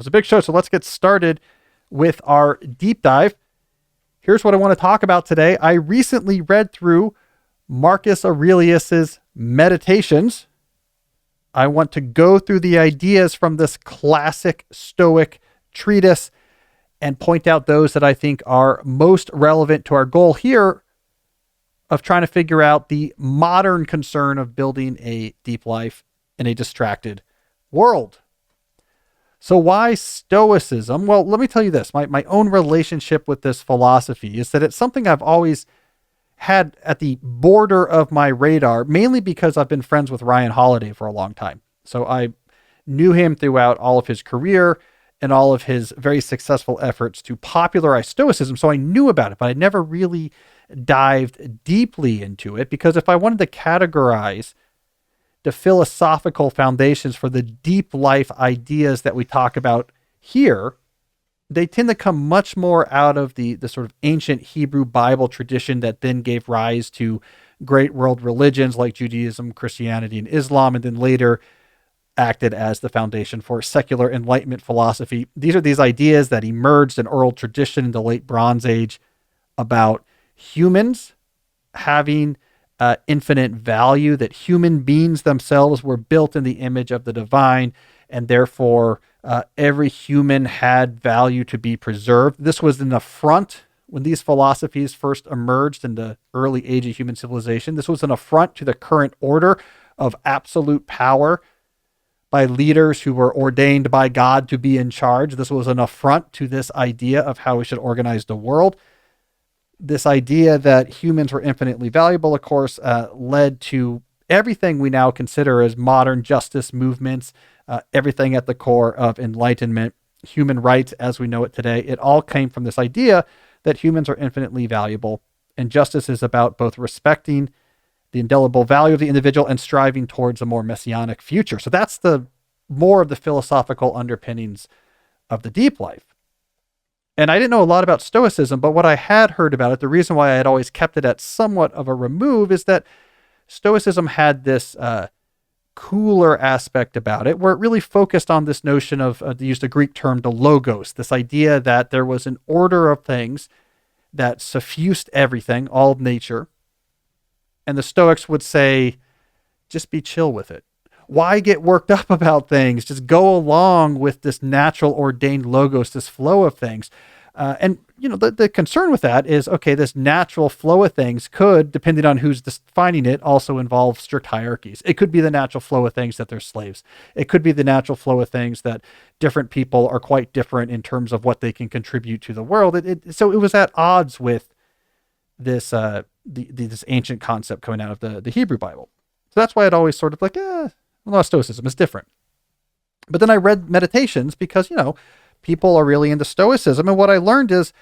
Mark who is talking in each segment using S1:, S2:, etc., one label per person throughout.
S1: was a big show, so let's get started with our deep dive. Here's what I want to talk about today. I recently read through Marcus Aurelius's Meditations. I want to go through the ideas from this classic Stoic treatise and point out those that I think are most relevant to our goal here of trying to figure out the modern concern of building a deep life in a distracted world. So why Stoicism? Well, let me tell you this. My own relationship with this philosophy is that it's something I've always had at the border of my radar, mainly because I've been friends with Ryan Holiday for a long time. So I knew him throughout all of his career and all of his very successful efforts to popularize Stoicism. So I knew about it, but I never really dived deeply into it, because if I wanted to categorize the philosophical foundations for the deep life ideas that we talk about here, they tend to come much more out of the sort of ancient Hebrew Bible tradition that then gave rise to great world religions like Judaism, Christianity, and Islam, and then later acted as the foundation for secular Enlightenment philosophy. These are these ideas that emerged in oral tradition in the late Bronze Age about humans having infinite value, that human beings themselves were built in the image of the divine, and therefore every human had value to be preserved. This was an affront when these philosophies first emerged in the early age of human civilization. This was an affront to the current order of absolute power by leaders who were ordained by God to be in charge. This was an affront to this idea of how we should organize the world. This idea that humans were infinitely valuable, of course, led to everything we now consider as modern justice movements, everything at the core of Enlightenment, human rights as we know it today. It all came from this idea that humans are infinitely valuable, and justice is about both respecting the indelible value of the individual and striving towards a more messianic future. So that's the more of the philosophical underpinnings of the deep life. And I didn't know a lot about Stoicism, but what I had heard about it, the reason why I had always kept it at somewhat of a remove, is that Stoicism had this cooler aspect about it, where it really focused on this notion of, they used a Greek term, the logos, this idea that there was an order of things that suffused everything, all of nature. And the Stoics would say, just be chill with it. Why get worked up about things? Just go along with this natural ordained logos, this flow of things. And the concern with that is, okay, this natural flow of things could, depending on who's defining it, also involve strict hierarchies. It could be the natural flow of things that they're slaves. It could be the natural flow of things that different people are quite different in terms of what they can contribute to the world. So it was at odds with this this ancient concept coming out of the Hebrew Bible. So that's why I'd always sort of like, Stoicism is different. But then I read Meditations because, people are really into Stoicism. And what I learned is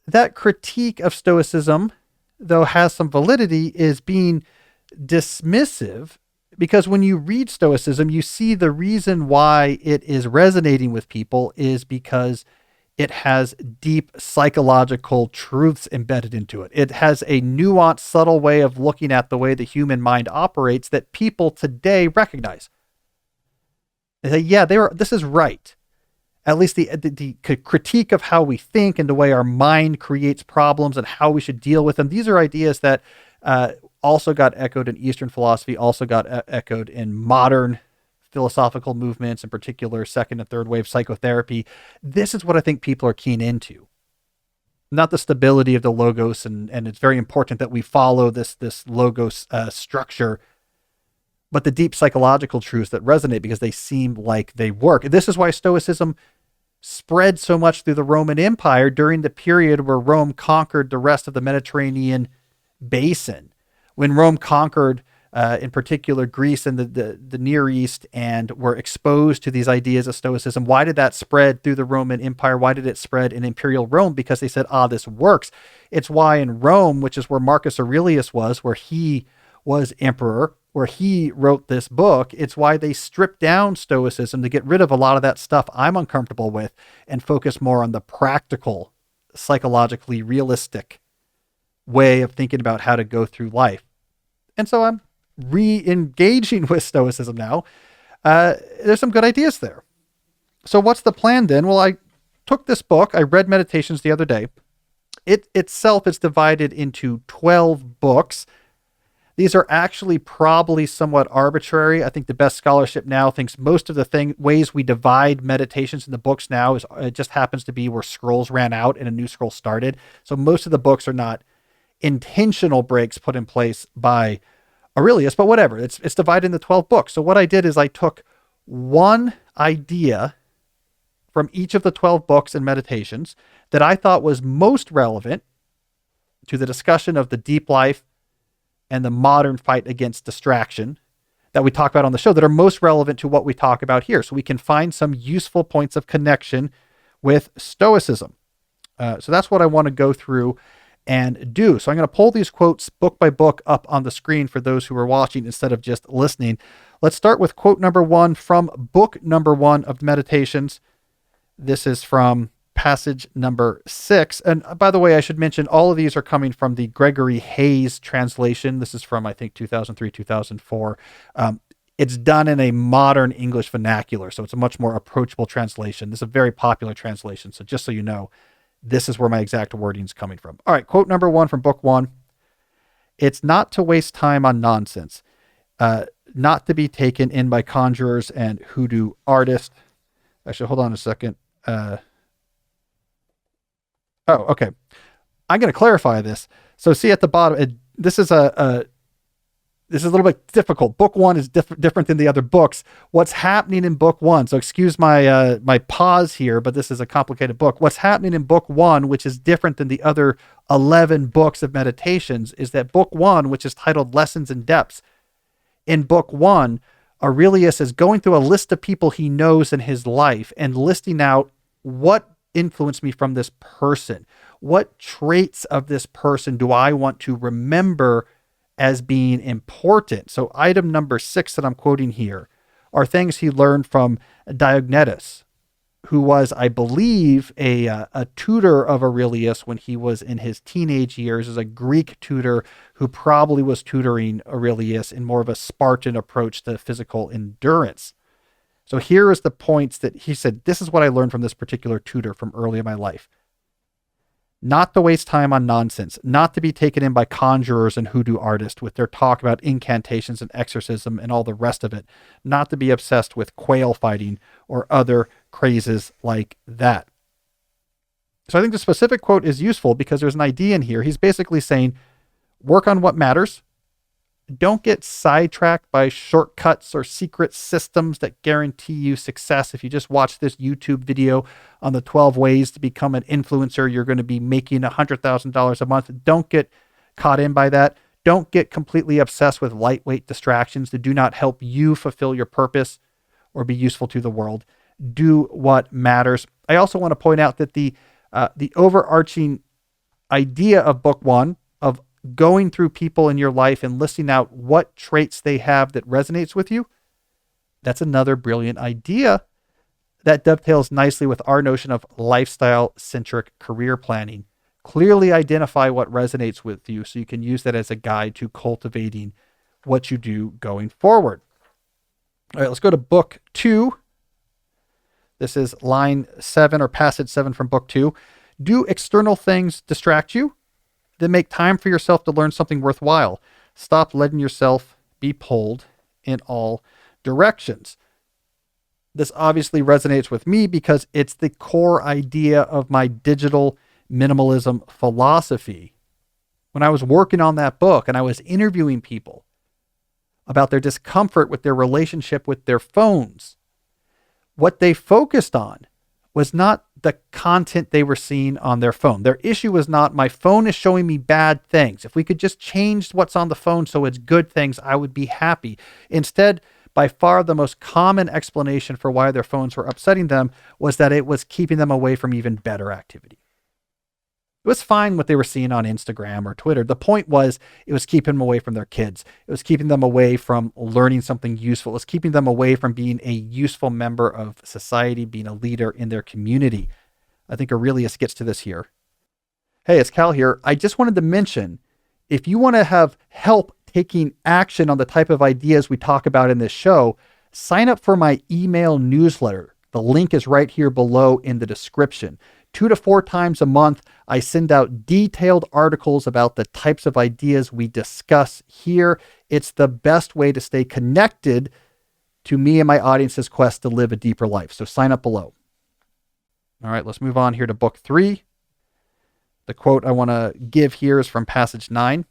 S1: that critique of Stoicism, though has some validity, is being dismissive, because when you read Stoicism, you see the reason why it is resonating with people is because it has deep psychological truths embedded into it. It has a nuanced, subtle way of looking at the way the human mind operates that people today recognize. They say, yeah, this is right. At least the critique of how we think and the way our mind creates problems and how we should deal with them. These are ideas that also got echoed in Eastern philosophy, also got echoed in modern philosophical movements, in particular second and third wave psychotherapy. This is what I think people are keen into. Not the stability of the logos, and it's very important that we follow this logos structure, but the deep psychological truths that resonate because they seem like they work. This is why Stoicism spread so much through the Roman Empire during the period where Rome conquered the rest of the Mediterranean basin. When Rome conquered in particular Greece and the Near East, and were exposed to these ideas of Stoicism. Why did that spread through the Roman Empire? Why did it spread in Imperial Rome? Because they said, this works. It's why in Rome, which is where Marcus Aurelius was, where he was emperor, where he wrote this book, it's why they stripped down Stoicism to get rid of a lot of that stuff I'm uncomfortable with and focus more on the practical, psychologically realistic way of thinking about how to go through life. And so I'm re-engaging with Stoicism now. There's some good ideas there. So what's the plan then? Well, I took this book. I read Meditations the other day. It itself is divided into 12 books. These are actually probably somewhat arbitrary. I think the best scholarship now thinks most of the ways we divide meditations in the books now is it just happens to be where scrolls ran out and a new scroll started. So most of the books are not intentional breaks put in place by Aurelius, but whatever. It's divided into 12 books. So what I did is I took one idea from each of the 12 books and meditations that I thought was most relevant to the discussion of the deep life and the modern fight against distraction that we talk about on the show, that are most relevant to what we talk about here. So we can find some useful points of connection with Stoicism. So that's what I want to go through and do. So I'm going to pull these quotes book by book up on the screen for those who are watching instead of just listening. Let's start with quote number 1 from book number 1 of the Meditations. This is from passage number 6. And by the way, I should mention all of these are coming from the Gregory Hayes translation. This is from, I think, 2003, 2004. It's done in a modern English vernacular, so it's a much more approachable translation. This is a very popular translation. So just so you know, this is where my exact wording is coming from. All right, quote number 1 from book 1. It's not to waste time on nonsense, not to be taken in by conjurers and hoodoo artists. Actually, hold on a second. Okay. I'm going to clarify this. So see at the bottom, this is a little bit difficult. Book 1 is different than the other books. What's happening in book 1? So excuse my my pause here, but this is a complicated book. What's happening in book 1, which is different than the other 11 books of meditations, is that book 1, which is titled Lessons in Depths, in book 1, Aurelius is going through a list of people he knows in his life and listing out what influenced me from this person. What traits of this person do I want to remember as being important? So item number 6 that I'm quoting here are things he learned from Diognetus, who was, I believe, a tutor of Aurelius when he was in his teenage years, as a Greek tutor who probably was tutoring Aurelius in more of a Spartan approach to physical endurance. So here is the points that he said, this is what I learned from this particular tutor from early in my life. Not to waste time on nonsense, not to be taken in by conjurers and hoodoo artists with their talk about incantations and exorcism and all the rest of it, not to be obsessed with quail fighting or other crazes like that. So I think the specific quote is useful because there's an idea in here. He's basically saying, work on what matters. Don't get sidetracked by shortcuts or secret systems that guarantee you success. If you just watch this YouTube video on the 12 ways to become an influencer, you're going to be making $100,000 a month. Don't get caught in by that. Don't get completely obsessed with lightweight distractions that do not help you fulfill your purpose or be useful to the world. Do what matters. I also want to point out that the overarching idea of book 1 of going through people in your life and listing out what traits they have that resonates with you, that's another brilliant idea that dovetails nicely with our notion of lifestyle-centric career planning. Clearly identify what resonates with you so you can use that as a guide to cultivating what you do going forward. All right, let's go to book 2. This is line 7 or passage 7 from book 2. Do external things distract you? Then make time for yourself to learn something worthwhile. Stop letting yourself be pulled in all directions. This obviously resonates with me because it's the core idea of my digital minimalism philosophy. When I was working on that book and I was interviewing people about their discomfort with their relationship with their phones, what they focused on was not the content they were seeing on their phone. Their issue was not, my phone is showing me bad things. If we could just change what's on the phone so it's good things, I would be happy. Instead, by far the most common explanation for why their phones were upsetting them was that it was keeping them away from even better activity. It was fine what they were seeing on Instagram or Twitter. The point was it was keeping them away from their kids. It was keeping them away from learning something useful. It was keeping them away from being a useful member of society, being a leader in their community. I think Aurelius gets to this here. Hey, it's Cal here. I just wanted to mention, if you want to have help taking action on the type of ideas we talk about in this show, sign up for my email newsletter. The link is right here below in the description. 2 to 4 times a month, I send out detailed articles about the types of ideas we discuss here. It's the best way to stay connected to me and my audience's quest to live a deeper life. So sign up below. All right, let's move on here to book 3. The quote I want to give here is from passage 9.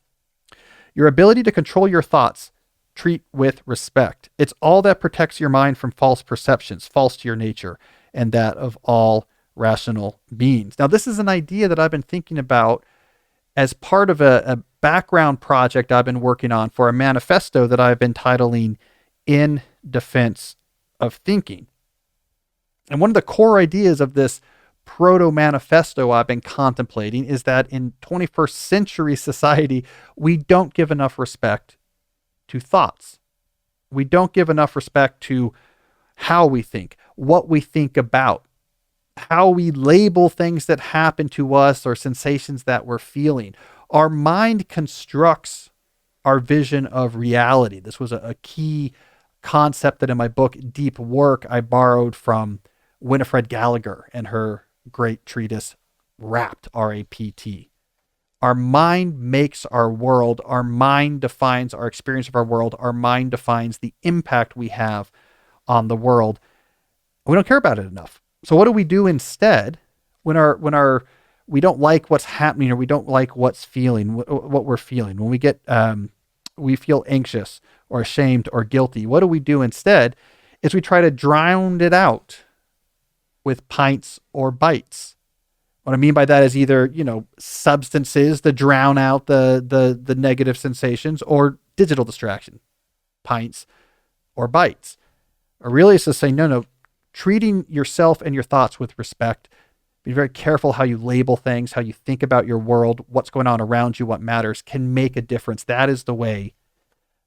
S1: Your ability to control your thoughts, treat with respect. It's all that protects your mind from false perceptions, false to your nature, and that of all rational beings. Now, this is an idea that I've been thinking about as part of a background project I've been working on for a manifesto that I've been titling In Defense of Thinking. And one of the core ideas of this proto-manifesto I've been contemplating is that in 21st century society, we don't give enough respect to thoughts. We don't give enough respect to how we think, what we think about, how we label things that happen to us or sensations that we're feeling. Our mind constructs our vision of reality. This was a key concept that in my book, Deep Work, I borrowed from Winifred Gallagher and her great treatise, Rapt, R-A-P-T. Our mind makes our world. Our mind defines our experience of our world. Our mind defines the impact we have on the world. We don't care about it enough. So what do we do instead when we don't like what's happening or we don't like what we're feeling? When we feel anxious or ashamed or guilty, what do we do instead is we try to drown it out with pints or bites. What I mean by that is either, substances to drown out the negative sensations, or digital distraction, pints or bites. Aurelius is saying, no, treating yourself and your thoughts with respect. Be very careful how you label things, how you think about your world, what's going on around you, what matters, can make a difference. That is the way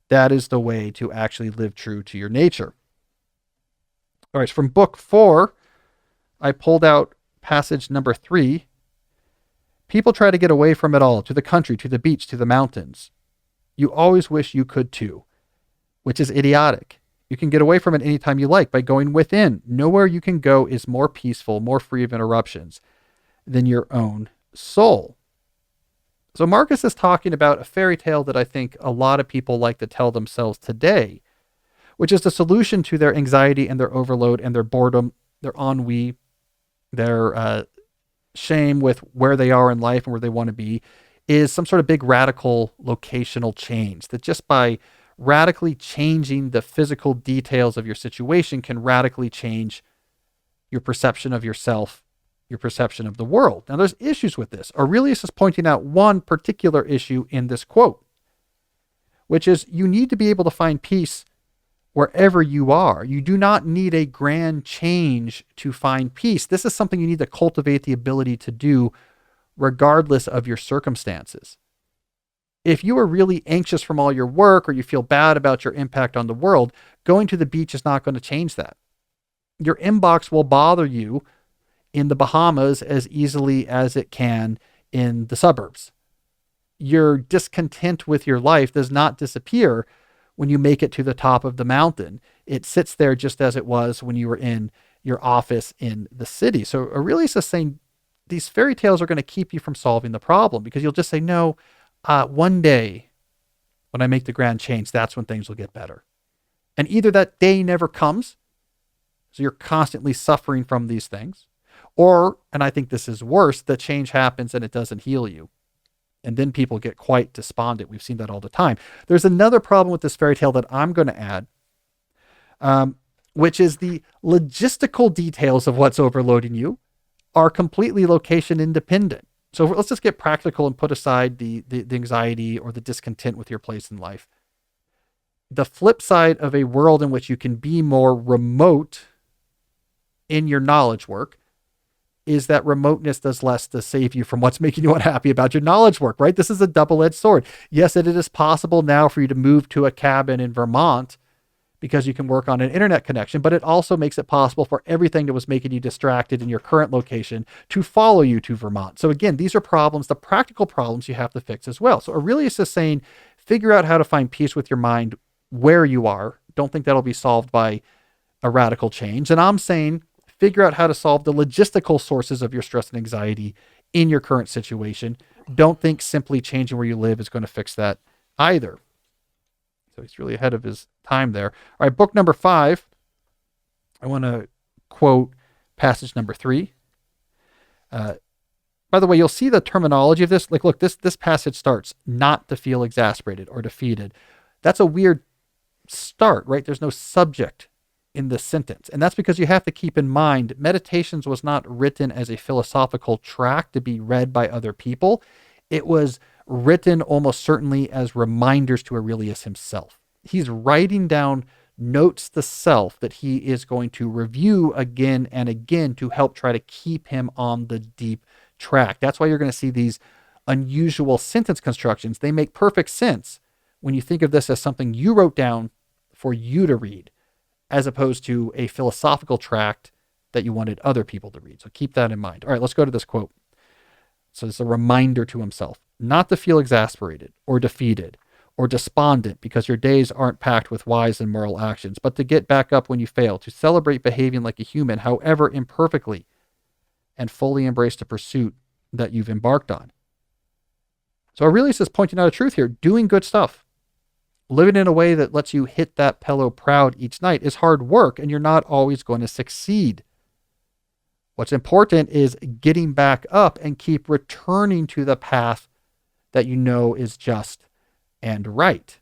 S1: to actually live true to your nature. All right, so from book 4, I pulled out passage number 3. People try to get away from it all, to the country, to the beach, to the mountains. You always wish you could too, which is idiotic. You can get away from it anytime you like by going within. Nowhere you can go is more peaceful, more free of interruptions than your own soul. So Marcus is talking about a fairy tale that I think a lot of people like to tell themselves today, which is the solution to their anxiety and their overload and their boredom, their ennui, their shame with where they are in life and where they want to be, is some sort of big radical locational change that just by radically changing the physical details of your situation can radically change your perception of yourself, your perception of the world. Now, there's issues with this. Aurelius is pointing out one particular issue in this quote, which is you need to be able to find peace wherever you are. You do not need a grand change to find peace. This is something you need to cultivate the ability to do regardless of your circumstances. If you are really anxious from all your work or you feel bad about your impact on the world, going to the beach is not going to change that. Your inbox will bother you in the Bahamas as easily as it can in the suburbs. Your discontent with your life does not disappear when you make it to the top of the mountain. It sits there just as it was when you were in your office in the city. So Aurelius is saying these fairy tales are going to keep you from solving the problem because you'll just say, no, one day when I make the grand change, that's when things will get better. And either that day never comes, so you're constantly suffering from these things, or, and I think this is worse, the change happens and it doesn't heal you. And then people get quite despondent. We've seen that all the time. There's another problem with this fairy tale that I'm going to add, which is the logistical details of what's overloading you are completely location independent. So let's just get practical and put aside the anxiety or the discontent with your place in life. The flip side of a world in which you can be more remote in your knowledge work is that remoteness does less to save you from what's making you unhappy about your knowledge work, right? This is a double-edged sword. Yes, it is possible now for you to move to a cabin in Vermont because you can work on an internet connection, but it also makes it possible for everything that was making you distracted in your current location to follow you to Vermont. So again, these are problems, the practical problems you have to fix as well. So Aurelius is saying, figure out how to find peace with your mind where you are. Don't think that'll be solved by a radical change. And I'm saying, Figure out how to solve the logistical sources of your stress and anxiety in your current situation. Don't think simply changing where you live is going to fix that either. So he's really ahead of his time there. All right, book number 5. I want to quote passage number 3. By the way, you'll see the terminology of this. Like, look, this passage starts, not to feel exasperated or defeated. That's a weird start, right? There's no subject in this sentence. And that's because you have to keep in mind, Meditations was not written as a philosophical tract to be read by other people. It was written almost certainly as reminders to Aurelius himself. He's writing down notes to self that he is going to review again and again to help try to keep him on the deep track. That's why you're going to see these unusual sentence constructions. They make perfect sense when you think of this as something you wrote down for you to read, as opposed to a philosophical tract that you wanted other people to read. So keep that in mind. All right, let's go to this quote. So it's a reminder to himself, not to feel exasperated or defeated or despondent because your days aren't packed with wise and moral actions, but to get back up when you fail, to celebrate behaving like a human, however imperfectly, and fully embrace the pursuit that you've embarked on. So Aurelius is pointing out a truth here. Doing good stuff, living in a way that lets you hit that pillow proud each night is hard work, and you're not always going to succeed. What's important is getting back up and keep returning to the path that you know is just and right.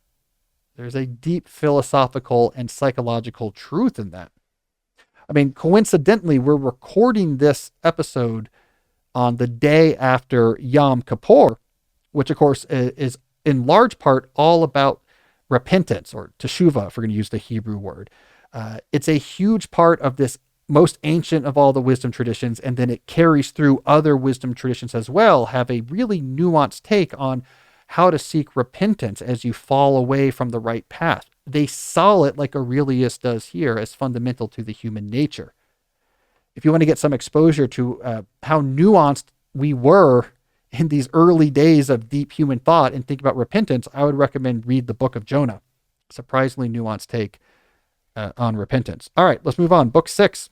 S1: There's a deep philosophical and psychological truth in that. I mean, coincidentally, we're recording this episode on the day after Yom Kippur, which of course is in large part all about repentance, or teshuvah, if we're going to use the Hebrew word. It's a huge part of this most ancient of all the wisdom traditions, and then it carries through other wisdom traditions as well, have a really nuanced take on how to seek repentance as you fall away from the right path. They saw it, like Aurelius does here, as fundamental to the human nature. If you want to get some exposure to how nuanced we were in these early days of deep human thought and think about repentance, I would recommend read the book of Jonah. Surprisingly nuanced take on repentance. All right, let's move on. Book 6.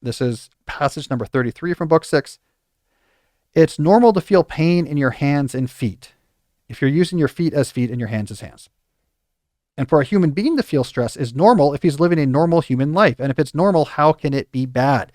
S1: This is passage number 33 from book 6. It's normal to feel pain in your hands and feet if you're using your feet as feet and your hands as hands. And for a human being to feel stress is normal if he's living a normal human life. And if it's normal, how can it be bad?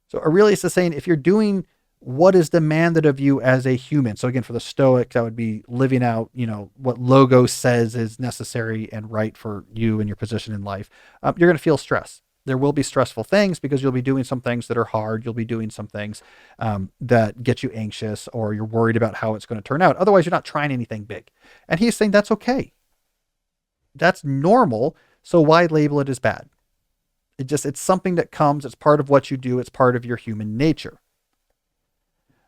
S1: So Aurelius is saying, if you're doing what is demanded of you as a human, so again, for the Stoics, that would be living out, what Logos says is necessary and right for you and your position in life, you're going to feel stress. There will be stressful things because you'll be doing some things that are hard. You'll be doing some things that get you anxious, or you're worried about how it's going to turn out. Otherwise, you're not trying anything big. And he's saying that's okay. That's normal. So why label it as bad? It's something that comes. It's part of what you do. It's part of your human nature.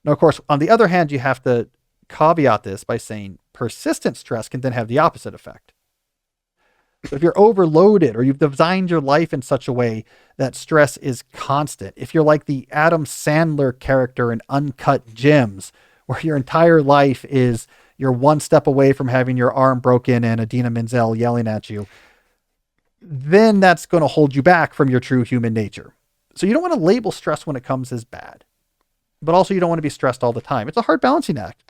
S1: Now, of course, on the other hand, you have to caveat this by saying persistent stress can then have the opposite effect. So if you're overloaded, or you've designed your life in such a way that stress is constant, if you're like the Adam Sandler character in Uncut Gems, where your entire life is you're one step away from having your arm broken and Idina Menzel yelling at you, then that's going to hold you back from your true human nature. So you don't want to label stress when it comes as bad, but also you don't want to be stressed all the time. It's a hard balancing act.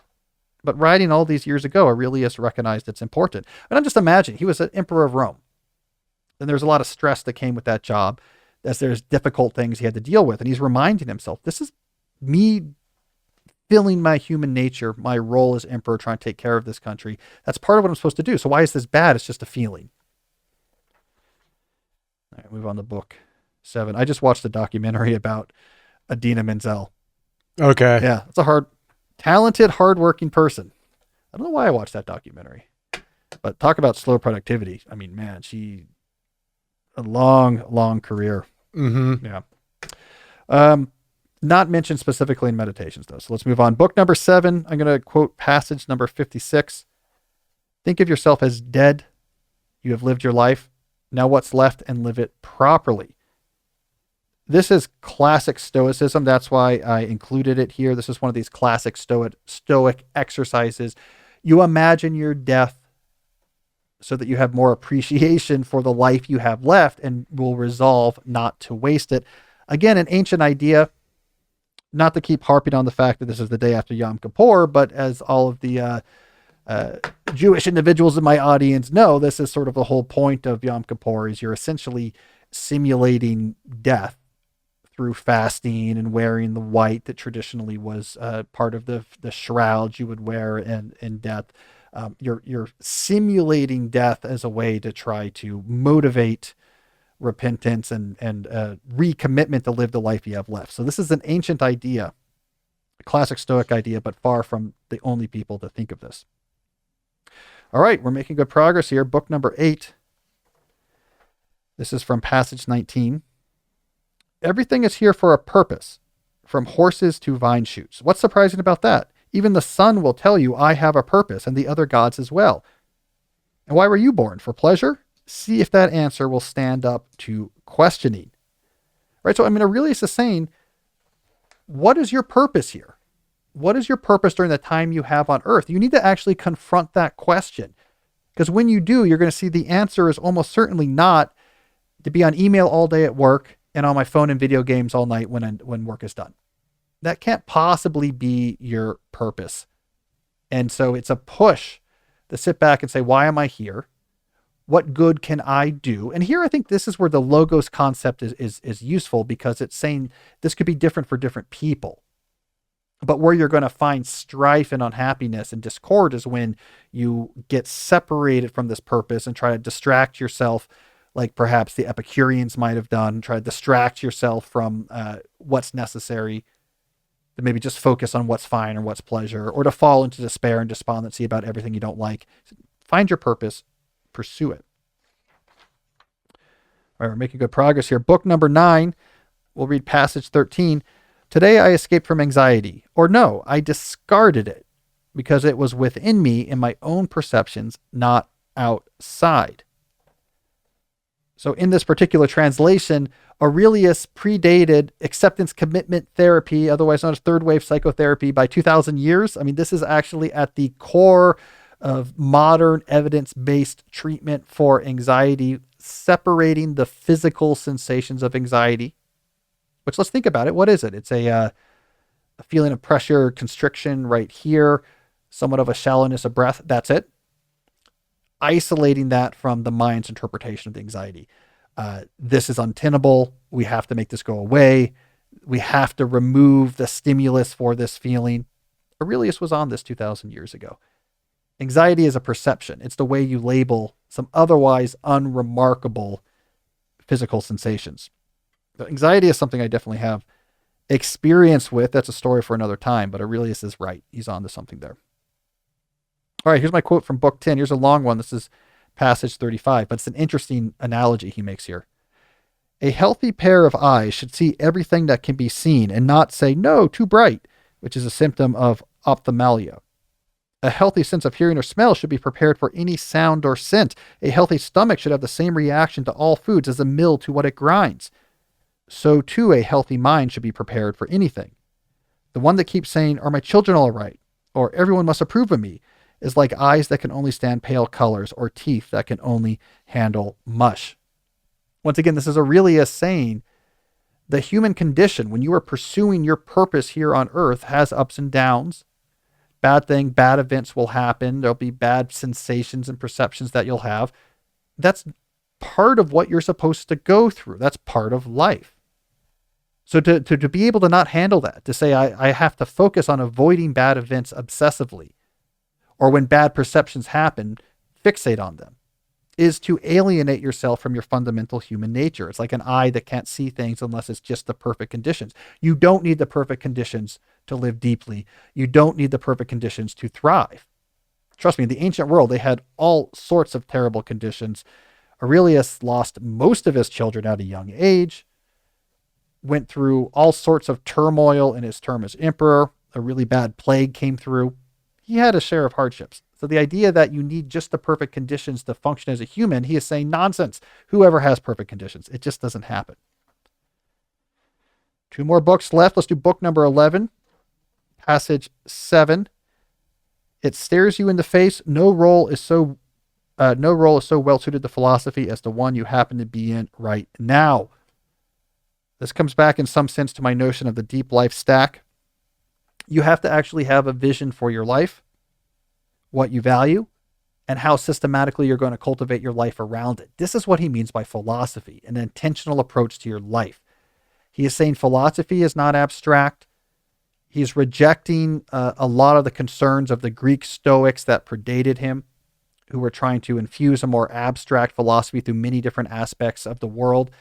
S1: But writing all these years ago, Aurelius recognized it's important. And I'm just imagining, he was an emperor of Rome. And there's a lot of stress that came with that job, as there's difficult things he had to deal with. And he's reminding himself, this is me filling my human nature, my role as emperor, trying to take care of this country. That's part of what I'm supposed to do. So why is this bad? It's just a feeling. All right, move on to book 7. I just watched a documentary about Idina Menzel.
S2: Okay.
S1: Yeah, it's a talented, hardworking person. I don't know why I watched that documentary, but talk about slow productivity. I mean, man, a long career.
S2: Mm-hmm.
S1: Yeah. Not mentioned specifically in Meditations, though. So let's move on. Book number 7. I'm going to quote passage number 56. Think of yourself as dead. You have lived your life. Now what's left, and live it properly. This is classic Stoicism. That's why I included it here. This is one of these classic Stoic exercises. You imagine your death so that you have more appreciation for the life you have left and will resolve not to waste it. Again, an ancient idea, not to keep harping on the fact that this is the day after Yom Kippur, but as all of the Jewish individuals in my audience know, this is sort of the whole point of Yom Kippur, is you're essentially simulating death through fasting and wearing the white that traditionally was part of the shroud you would wear in death. You're simulating death as a way to try to motivate repentance and recommitment to live the life you have left. So this is an ancient idea, a classic Stoic idea, but far from the only people to think of this. All right, we're making good progress here. Book number 8. This is from passage 19. Everything is here for a purpose, from horses to vine shoots. What's surprising about that? Even the sun will tell you, I have a purpose, and the other gods as well. And why were you born? For pleasure? See if that answer will stand up to questioning. Right? So, Aurelius is saying, what is your purpose here? What is your purpose during the time you have on earth? You need to actually confront that question. Because when you do, you're going to see the answer is almost certainly not to be on email all day at work and on my phone and video games all night when work is done. That can't possibly be your purpose. And so it's a push to sit back and say, why am I here? What good can I do? And here I think this is where the logos concept is useful, because it's saying this could be different for different people. But where you're going to find strife and unhappiness and discord is when you get separated from this purpose and try to distract yourself, like perhaps the Epicureans might have done, try to distract yourself from what's necessary, to maybe just focus on what's fine or what's pleasure, or to fall into despair and despondency about everything you don't like. Find your purpose, pursue it. All right, we're making good progress here. Book number 9, we'll read passage 13. Today I escaped from anxiety, or no, I discarded it because it was within me in my own perceptions, not outside. So in this particular translation, Aurelius predated acceptance commitment therapy, otherwise known as third wave psychotherapy, by 2,000 years. This is actually at the core of modern evidence-based treatment for anxiety, separating the physical sensations of anxiety, which, let's think about it. What is it? It's a feeling of pressure, constriction right here, somewhat of a shallowness of breath. That's it. Isolating that from the mind's interpretation of the anxiety. This is untenable. We have to make this go away. We have to remove the stimulus for this feeling. Aurelius was on this 2,000 years ago. Anxiety is a perception. It's the way you label some otherwise unremarkable physical sensations. But anxiety is something I definitely have experience with. That's a story for another time, but Aurelius is right. He's on to something there. All right, here's my quote from book 10. Here's a long one. This is passage 35, but it's an interesting analogy he makes here. A healthy pair of eyes should see everything that can be seen and not say, no, too bright, which is a symptom of ophthalmia. A healthy sense of hearing or smell should be prepared for any sound or scent. A healthy stomach should have the same reaction to all foods as a mill to what it grinds. So too, a healthy mind should be prepared for anything. The one that keeps saying, are my children all right? Or everyone must approve of me, is like eyes that can only stand pale colors or teeth that can only handle mush. Once again, this is Aurelius saying the human condition, when you are pursuing your purpose here on earth, has ups and downs. Bad events will happen. There'll be bad sensations and perceptions that you'll have. That's part of what you're supposed to go through. That's part of life. So to be able to not handle that, to say I have to focus on avoiding bad events obsessively, or when bad perceptions happen, fixate on them, is to alienate yourself from your fundamental human nature. It's like an eye that can't see things unless it's just the perfect conditions. You don't need the perfect conditions to live deeply. You don't need the perfect conditions to thrive. Trust me, in the ancient world, they had all sorts of terrible conditions. Aurelius lost most of his children at a young age, went through all sorts of turmoil in his term as emperor. A really bad plague came through. He had a share of hardships. So the idea that you need just the perfect conditions to function as a human, he is saying nonsense. Whoever has perfect conditions, it just doesn't happen. 2 more books left. Let's do book number 11, passage 7. It stares you in the face. No role is so no role is so well suited to philosophy as the one you happen to be in right now. This comes back in some sense to my notion of the deep life stack. You have to actually have a vision for your life, what you value, and how systematically you're going to cultivate your life around it. This is what he means by philosophy, an intentional approach to your life. He is saying philosophy is not abstract. He's rejecting a lot of the concerns of the Greek Stoics that predated him, who were trying to infuse a more abstract philosophy through many different aspects of the world.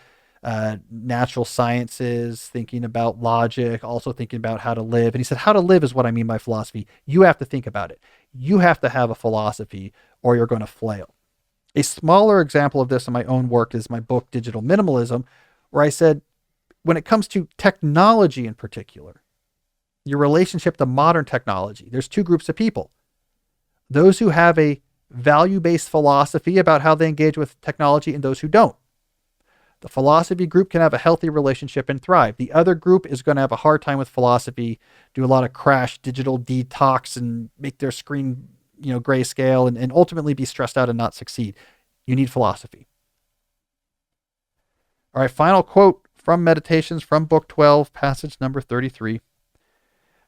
S1: Natural sciences, thinking about logic, also thinking about how to live. And he said, how to live is what I mean by philosophy. You have to think about it. You have to have a philosophy or you're going to flail. A smaller example of this in my own work is my book, Digital Minimalism, where I said, when it comes to technology in particular, your relationship to modern technology, there's two groups of people. Those who have a value-based philosophy about how they engage with technology and those who don't. The philosophy group can have a healthy relationship and thrive. The other group is going to have a hard time with philosophy, do a lot of crash digital detox and make their screen, grayscale and ultimately be stressed out and not succeed. You need philosophy. All right, final quote from Meditations from Book 12, passage number 33.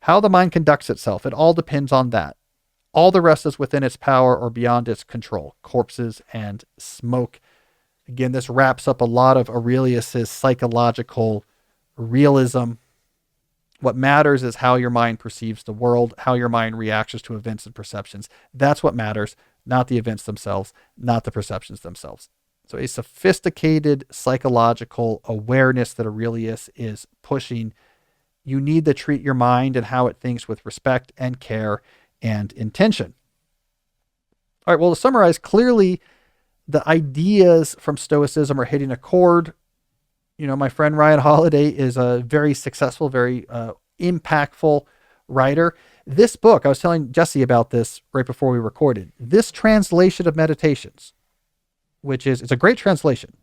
S1: How the mind conducts itself, it all depends on that. All the rest is within its power or beyond its control. Corpses and smoke. Again, this wraps up a lot of Aurelius's psychological realism. What matters is how your mind perceives the world, how your mind reacts to events and perceptions. That's what matters, not the events themselves, not the perceptions themselves. So a sophisticated psychological awareness that Aurelius is pushing. You need to treat your mind and how it thinks with respect and care and intention. All right, well, to summarize, clearly the ideas from Stoicism are hitting a chord. My friend Ryan Holiday is a very successful, very impactful writer. This book, I was telling Jesse about this right before we recorded. This translation of Meditations, it's a great translation,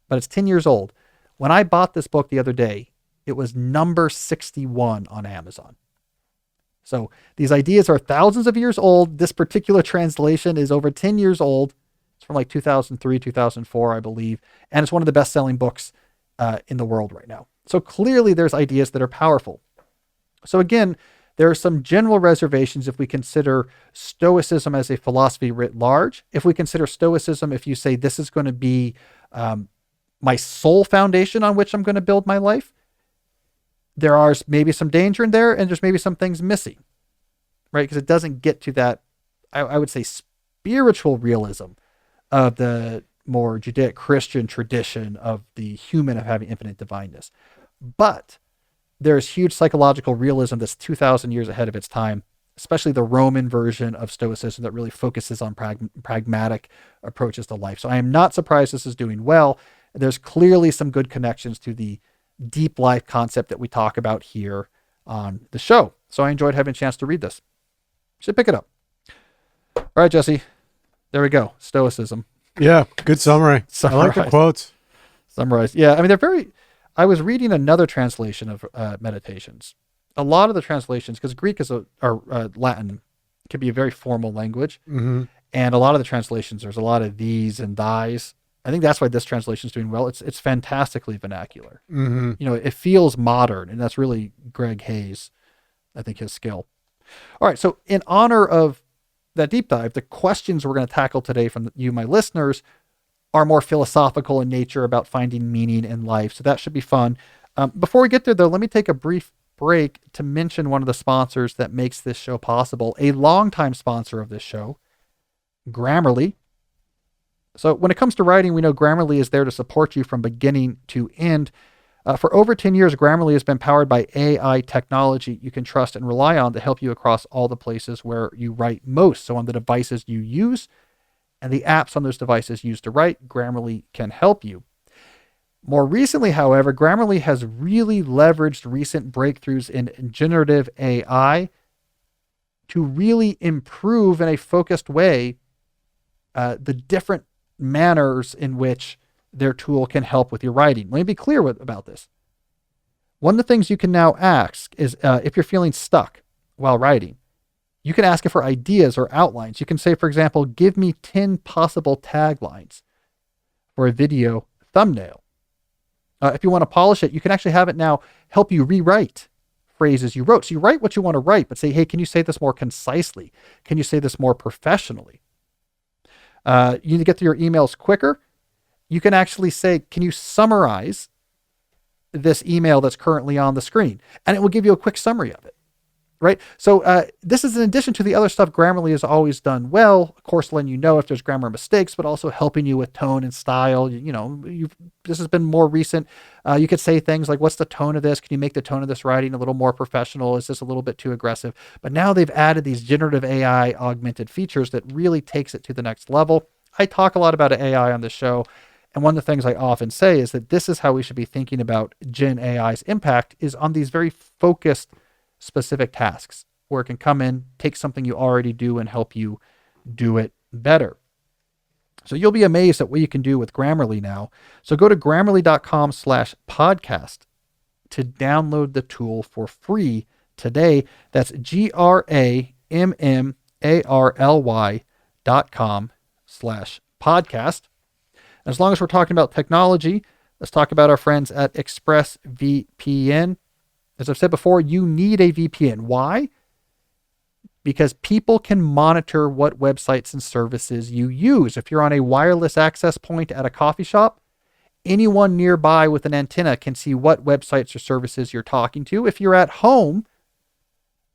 S1: but it's 10 years old. When I bought this book the other day, it was number 61 on Amazon. So these ideas are thousands of years old. This particular translation is over 10 years old. It's from like 2003, 2004, I believe. And it's one of the best-selling books in the world right now. So clearly there's ideas that are powerful. So again, there are some general reservations if we consider Stoicism as a philosophy writ large. If we consider Stoicism, if you say this is going to be my sole foundation on which I'm going to build my life, there are maybe some danger in there and there's maybe some things missing, right? Because it doesn't get to that, I would say, spiritual realism of the more Judaic-Christian tradition of the human of having infinite divineness. But there's huge psychological realism that's 2,000 years ahead of its time, especially the Roman version of Stoicism that really focuses on pragmatic approaches to life. So I am not surprised this is doing well. There's clearly some good connections to the deep life concept that we talk about here on the show. So I enjoyed having a chance to read this. Should pick it up. All right, Jesse. There we go. Stoicism.
S2: Yeah, good summary. I like the quotes.
S1: Summarized. Yeah, I mean, I was reading another translation of Meditations. A lot of the translations, because Greek or Latin can be a very formal language.
S2: Mm-hmm.
S1: And a lot of the translations, there's a lot of these and thys. I think that's why this translation is doing well. It's fantastically vernacular.
S2: Mm-hmm.
S1: It feels modern, and that's really Greg Hayes, I think, his skill. All right, so in honor of that deep dive, the questions we're going to tackle today from you, my listeners, are more philosophical in nature about finding meaning in life. So that should be fun. Before we get there, though, let me take a brief break to mention one of the sponsors that makes this show possible, a longtime sponsor of this show, Grammarly. So when it comes to writing, we know Grammarly is there to support you from beginning to end. For over 10 years, Grammarly has been powered by AI technology you can trust and rely on to help you across all the places where you write most. So on the devices you use and the apps on those devices used to write, Grammarly can help you. More recently, however, Grammarly has really leveraged recent breakthroughs in generative AI to really improve in a focused way the different manners in which their tool can help with your writing. Let me be clear about this. One of the things you can now ask is if you're feeling stuck while writing, You can ask it for ideas or outlines. You can say, for example, give me 10 possible taglines for a video thumbnail. If you want to polish it, you can actually have it now help you rewrite phrases you wrote. So you write what you want to write, but say, hey, can you say this more concisely? Can you say this more professionally? You need to get to your emails quicker. You can actually say, can you summarize this email that's currently on the screen? And it will give you a quick summary of it. Right. So this is in addition to the other stuff Grammarly has always done well, of course, letting you know if there's grammar mistakes, but also helping you with tone and style. This has been more recent. You could say things like, what's the tone of this? Can you make the tone of this writing a little more professional? Is this a little bit too aggressive? But now they've added these generative AI augmented features that really takes it to the next level. I talk a lot about AI on this show. And one of the things I often say is that this is how we should be thinking about Gen AI's impact is on these very focused specific tasks where it can come in, take something you already do and help you do it better. So you'll be amazed at what you can do with Grammarly now. So go to grammarly.com/podcast to download the tool for free today. That's grammarly.com/podcast. As long as we're talking about technology, let's talk about our friends at ExpressVPN. As I've said before, you need a VPN. Why? Because people can monitor what websites and services you use. If you're on a wireless access point at a coffee shop, anyone nearby with an antenna can see what websites or services you're talking to. If you're at home,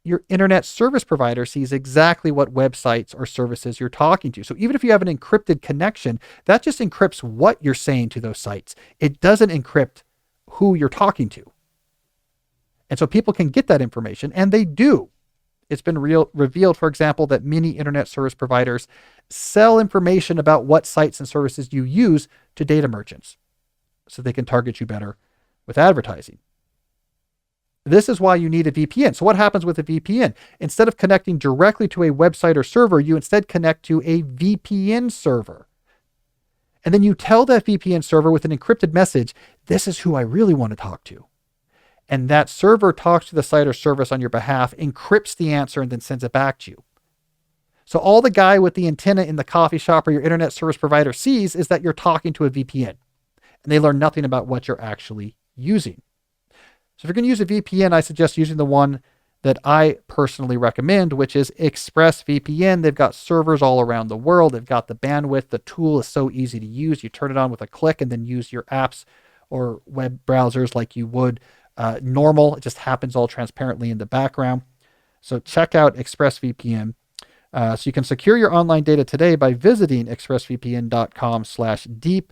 S1: your internet service provider sees exactly what websites or services you're talking to. So even if you have an encrypted connection, that just encrypts what you're saying to those sites. It doesn't encrypt who you're talking to. And so people can get that information, and they do. It's been revealed, for example, that many internet service providers sell information about what sites and services you use to data merchants so they can target you better with advertising. This is why you need a VPN. So what happens with a VPN? Instead of connecting directly to a website or server, you instead connect to a VPN server. And then you tell that VPN server with an encrypted message, this is who I really want to talk to. And that server talks to the site or service on your behalf, encrypts the answer, and then sends it back to you. So all the guy with the antenna in the coffee shop or your internet service provider sees is that you're talking to a VPN. And they learn nothing about what you're actually using. So if you're going to use a VPN, I suggest using the one that I personally recommend, which is ExpressVPN. They've got servers all around the world. They've got the bandwidth. The tool is so easy to use. You turn it on with a click and then use your apps or web browsers like you would normal. It just happens all transparently in the background. So check out ExpressVPN. So you can secure your online data today by visiting expressvpn.com/deep.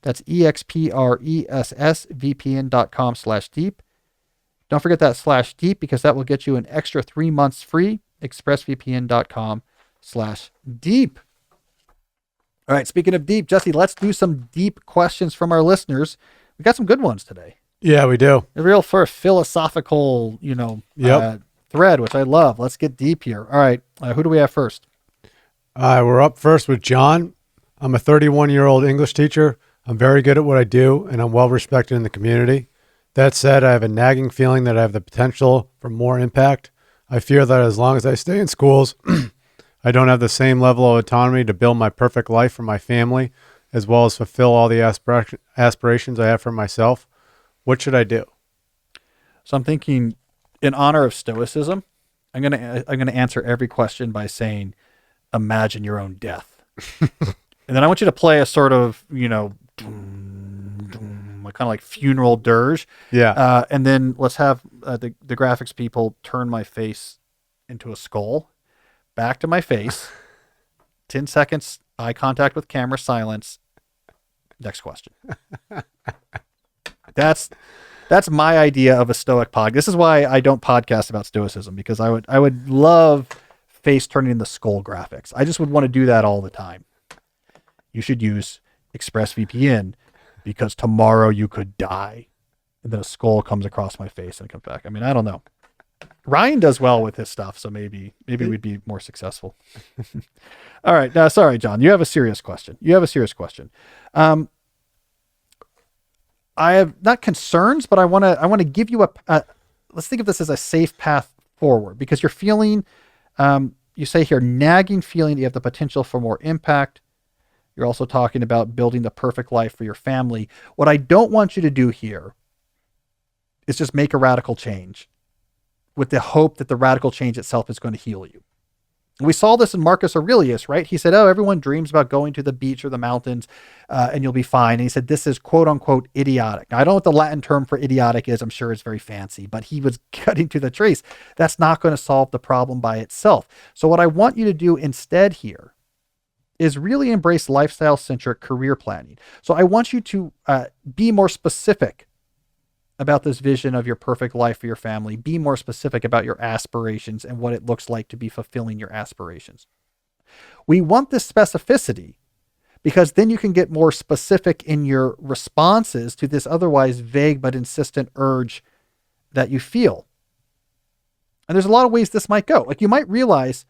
S1: That's EXPRESSVPN.com/deep. Don't forget that /deep because that will get you an extra 3 months free. expressvpn.com/deep. All right. Speaking of deep, Jesse, let's do some deep questions from our listeners. We got some good ones today.
S2: Yeah, we do.
S1: A real for philosophical, thread, which I love. Let's get deep here. All right. Who do we have first?
S2: We're up first with John. I'm a 31-year-old English teacher. I'm very good at what I do, and I'm well respected in the community. That said, I have a nagging feeling that I have the potential for more impact. I fear that as long as I stay in schools, I don't have the same level of autonomy to build my perfect life for my family, as well as fulfill all the aspirations I have for myself. What should I do?
S1: So I'm thinking, in honor of Stoicism, I'm gonna answer every question by saying, imagine your own death. And then I want you to play a sort of, kind of like funeral dirge.
S2: Yeah.
S1: And then let's have the graphics people turn my face into a skull, back to my face, 10 seconds, eye contact with camera, silence. Next question. That's my idea of a Stoic pod. This is why I don't podcast about Stoicism, because I would love face turning into skull graphics. I just would want to do that all the time. You should use ExpressVPN because tomorrow you could die. And then a skull comes across my face and it comes back. I mean, I don't know. Ryan does well with his stuff, so maybe we'd be more successful. All right. Now, sorry, John, you have a serious question. I have not concerns, but I want to give you let's think of this as a safe path forward, because you're feeling You say here, nagging feeling that you have the potential for more impact. You're also talking about building the perfect life for your family. What I don't want you to do here is just make a radical change with the hope that the radical change itself is going to heal you. We saw this in Marcus Aurelius, right? He said, oh, everyone dreams about going to the beach or the mountains and you'll be fine. And he said, this is quote unquote idiotic. Now, I don't know what the Latin term for idiotic is. I'm sure it's very fancy, but he was cutting to the trace. That's not going to solve the problem by itself. So what I want you to do instead here is really embrace lifestyle-centric career planning. So I want you to be more specific about this vision of your perfect life for your family. Be more specific about your aspirations and what it looks like to be fulfilling your aspirations. We want this specificity because then you can get more specific in your responses to this otherwise vague but insistent urge that you feel. And there's a lot of ways this might go. Like you might realize,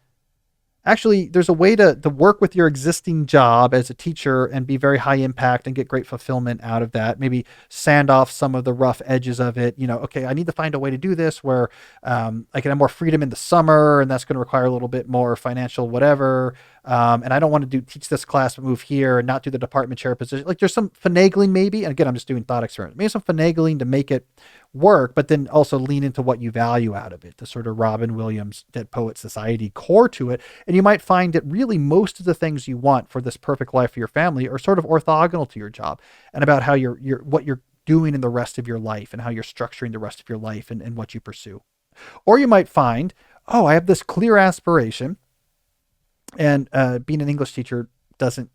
S1: actually, there's a way to work with your existing job as a teacher and be very high impact and get great fulfillment out of that. Maybe sand off some of the rough edges of it. You know, okay, I need to find a way to do this where I can have more freedom in the summer, and that's going to require a little bit more financial whatever. And I don't want to teach this class, but move here and not do the department chair position. Like there's some finagling maybe. And again, I'm just doing thought experiments. Maybe some finagling to make it work, but then also lean into what you value out of it, the sort of Robin Williams Dead Poet Society core to it. And you might find that really most of the things you want for this perfect life for your family are sort of orthogonal to your job and about how what you're doing in the rest of your life and how you're structuring the rest of your life and what you pursue. Or you might find, oh, I have this clear aspiration and being an English teacher doesn't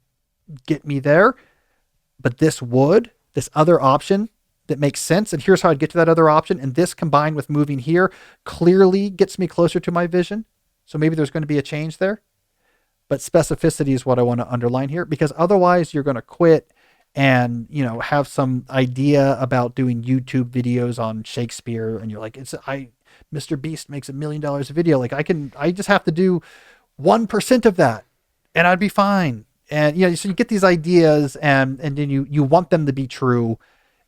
S1: get me there, but this other option that makes sense. And here's how I'd get to that other option. And this combined with moving here clearly gets me closer to my vision. So maybe there's going to be a change there, but specificity is what I want to underline here, because otherwise you're going to quit and, you know, have some idea about doing YouTube videos on Shakespeare. And you're like, Mr. Beast makes $1 million a video. Like I just have to do 1% of that and I'd be fine. And, you know, so you get these ideas and then you want them to be true.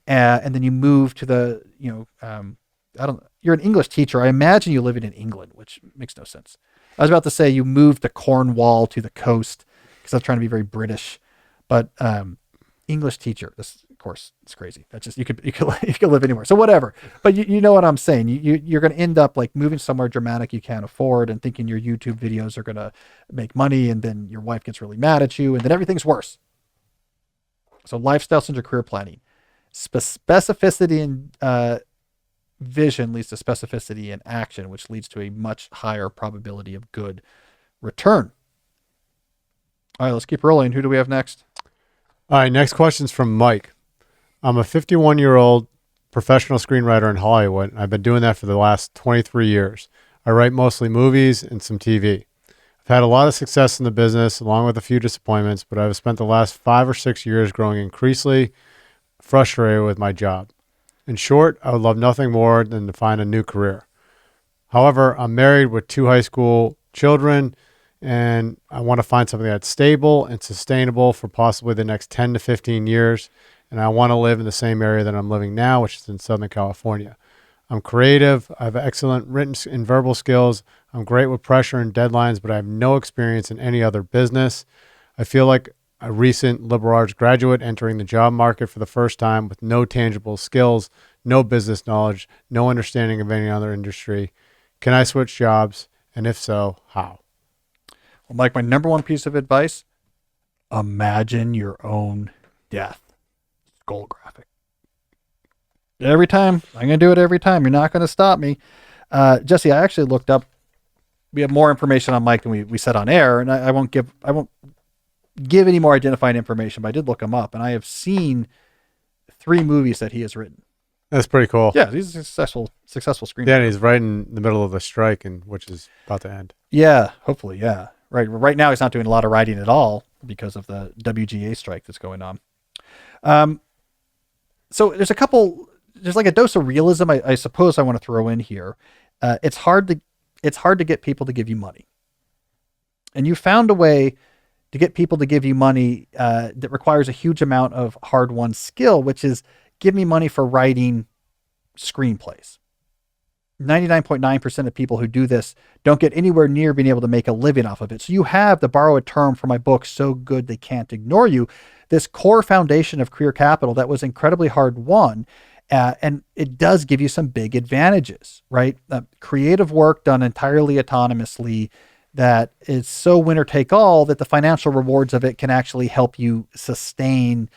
S1: And then you move to the, you know, you're an English teacher. I imagine you living in England, which makes no sense. I was about to say you moved to Cornwall to the coast because I was trying to be very British, but English teacher, this, of course, it's crazy. That's just, you could live anywhere. So whatever, but you know what I'm saying? You're going to end up like moving somewhere dramatic you can't afford and thinking your YouTube videos are going to make money. And then your wife gets really mad at you and then everything's worse. So lifestyle-centered career planning. Specificity in vision leads to specificity in action, which leads to a much higher probability of good return. All right, let's keep rolling. Who do we have next?
S2: All right, next question's from Mike. I'm a 51-year-old professional screenwriter in Hollywood. I've been doing that for the last 23 years. I write mostly movies and some TV. I've had a lot of success in the business, along with a few disappointments, but I've spent the last 5 or 6 years growing increasingly frustrated with my job. In short, I would love nothing more than to find a new career. However, I'm married with 2 high school children, and I want to find something that's stable and sustainable for possibly the next 10 to 15 years. And I want to live in the same area that I'm living now, which is in Southern California. I'm creative. I have excellent written and verbal skills. I'm great with pressure and deadlines, but I have no experience in any other business. I feel like a recent liberal arts graduate entering the job market for the first time with no tangible skills, no business knowledge, no understanding of any other industry. Can I switch jobs? And if so, how?
S1: Well, Mike, my number one piece of advice, imagine your own death. Goal graphic. Every time. I'm going to do it every time. You're not going to stop me. Jesse, I actually looked up. We have more information on Mike than we said on air, and I won't give any more identifying information, but I did look him up, and I have seen 3 movies that he has written.
S2: That's pretty cool.
S1: Yeah, he's a successful screenwriter.
S2: Yeah, and he's right in the middle of the strike, which is about to end.
S1: Yeah, hopefully, yeah. Right now, he's not doing a lot of writing at all because of the WGA strike that's going on. So there's like a dose of realism I suppose I want to throw in here. It's hard to get people to give you money. And you found a way to get people to give you money that requires a huge amount of hard-won skill, which is give me money for writing screenplays. 99.9% of people who do this don't get anywhere near being able to make a living off of it. So you have, to borrow a term from my book, So Good They Can't Ignore You, this core foundation of career capital that was incredibly hard won. And it does give you some big advantages, right? Creative work done entirely autonomously that is so winner take all that the financial rewards of it can actually help you sustain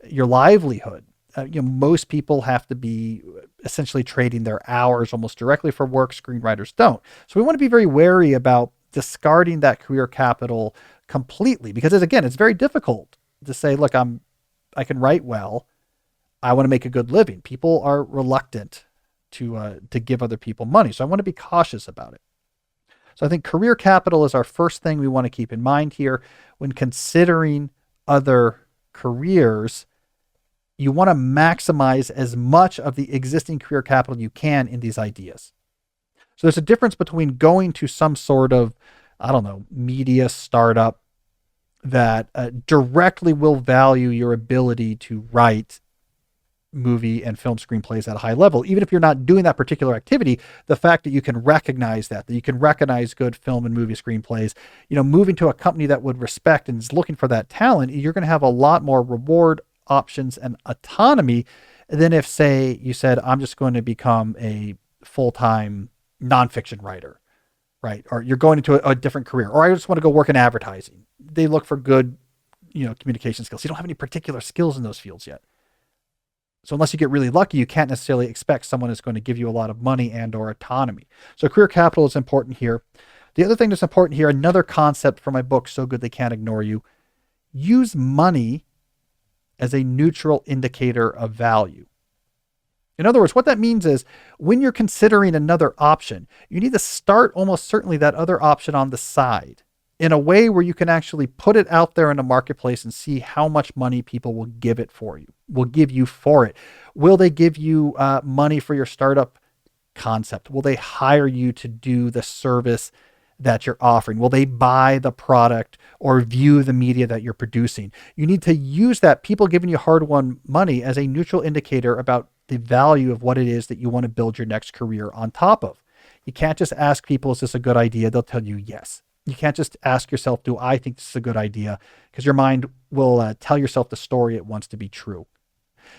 S1: your livelihood. Most people have to be essentially trading their hours almost directly for work. Screenwriters don't. So we want to be very wary about discarding that career capital completely, because it's very difficult to say, look, I can write well. I want to make a good living. People are reluctant to give other people money. So I want to be cautious about it. So I think career capital is our first thing we want to keep in mind here when considering other careers. You want to maximize as much of the existing career capital you can in these ideas. So there's a difference between going to some sort of, media startup that directly will value your ability to write movie and film screenplays at a high level. Even if you're not doing that particular activity, the fact that you can recognize that you can recognize good film and movie screenplays, moving to a company that would respect and is looking for that talent, you're going to have a lot more reward options and autonomy than if, say, you said, I'm just going to become a full-time nonfiction writer, right? Or you're going into a different career, or I just want to go work in advertising. They look for good, communication skills. You don't have any particular skills in those fields yet. So unless you get really lucky, you can't necessarily expect someone is going to give you a lot of money and or autonomy. So career capital is important here. The other thing that's important here, another concept from my book, So Good They Can't Ignore You, use money as a neutral indicator of value. In other words, what that means is when you're considering another option, you need to start almost certainly that other option on the side in a way where you can actually put it out there in the marketplace and see how much money people will give you for it. Will they give you money for your startup concept? Will they hire you to do the service that you're offering? Will they buy the product or view the media that you're producing? You need to use that people giving you hard-won money as a neutral indicator about the value of what it is that you want to build your next career on top of. You can't just ask people, is this a good idea? They'll tell you yes. You can't just ask yourself, do I think this is a good idea? Because your mind will tell yourself the story it wants to be true.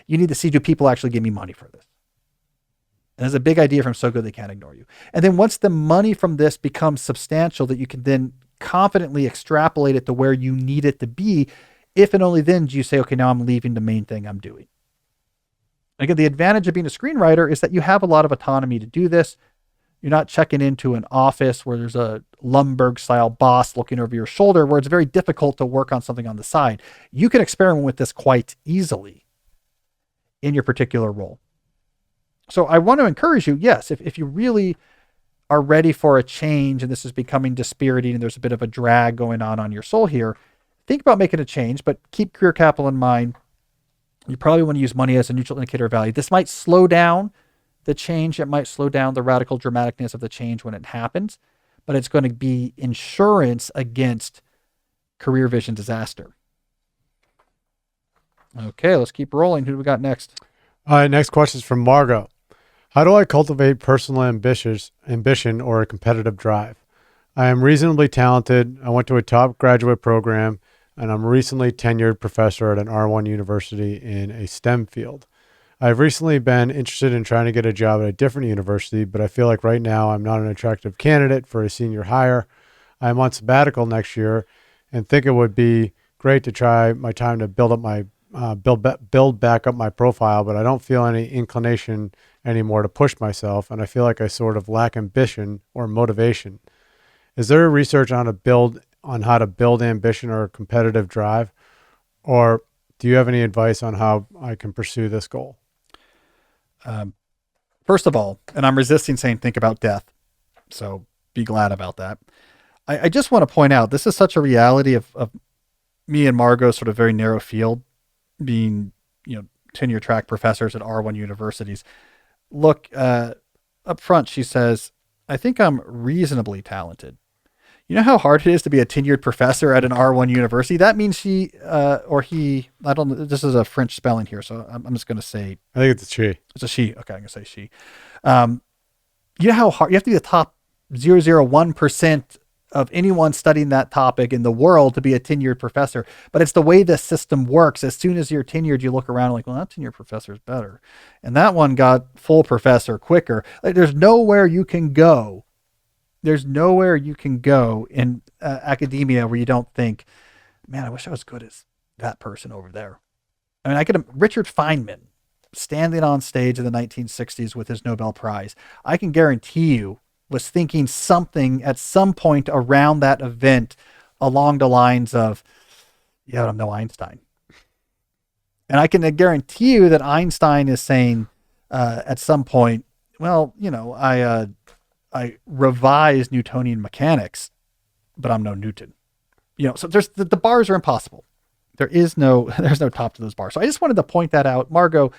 S1: You need to see, do people actually give me money for this? And there's a big idea from So Good They Can't Ignore You. And then once the money from this becomes substantial, that you can then confidently extrapolate it to where you need it to be, if and only then do you say, okay, now I'm leaving the main thing I'm doing. Again, the advantage of being a screenwriter is that you have a lot of autonomy to do this. You're not checking into an office where there's a Lumberg-style boss looking over your shoulder, where it's very difficult to work on something on the side. You can experiment with this quite easily in your particular role. So I want to encourage you, yes, if you really are ready for a change and this is becoming dispiriting and there's a bit of a drag going on your soul here, think about making a change, but keep career capital in mind. You probably want to use money as a neutral indicator of value. This might slow down the change. It might slow down the radical dramaticness of the change when it happens, but it's going to be insurance against career vision disaster. Okay, let's keep rolling. Who do we got next?
S2: All right, next question is from Margot. How do I cultivate personal ambition or a competitive drive? I am reasonably talented. I went to a top graduate program, and I'm a recently tenured professor at an R1 university in a STEM field. I've recently been interested in trying to get a job at a different university, but I feel like right now I'm not an attractive candidate for a senior hire. I'm on sabbatical next year and think it would be great to try my time to build back up my profile, but I don't feel any inclination anymore to push myself, and I feel like I sort of lack ambition or motivation. Is there research on how to build ambition or a competitive drive, or do you have any advice on how I can pursue this goal?
S1: First of all, and I'm resisting saying think about death, so be glad about that. I just want to point out, this is such a reality of me and Margot, sort of very narrow field, being, tenure track professors at R1 universities. Look, up front, she says, I think I'm reasonably talented. You know how hard it is to be a tenured professor at an R1 university? That means she, or he, I don't know, this is a French spelling here, so I'm just going to say.
S2: I think it's a she.
S1: It's a she. Okay, I'm going to say she. You know how hard you have to be the top 0.001% of anyone studying that topic in the world to be a tenured professor. But it's the way the system works. As soon as you're tenured, you look around like, well, that tenured professor is better. And that one got full professor quicker. Like, there's nowhere you can go. There's nowhere you can go in academia where you don't think, man, I wish I was good as that person over there. I mean, Richard Feynman standing on stage in the 1960s with his Nobel Prize. I can guarantee you was thinking something at some point around that event along the lines of, yeah, I don't know Einstein. And I can guarantee you that Einstein is saying at some point, well, I revised Newtonian mechanics, but I'm no Newton. So there's the bars are impossible. There's no top to those bars. So I just wanted to point that out. Margot,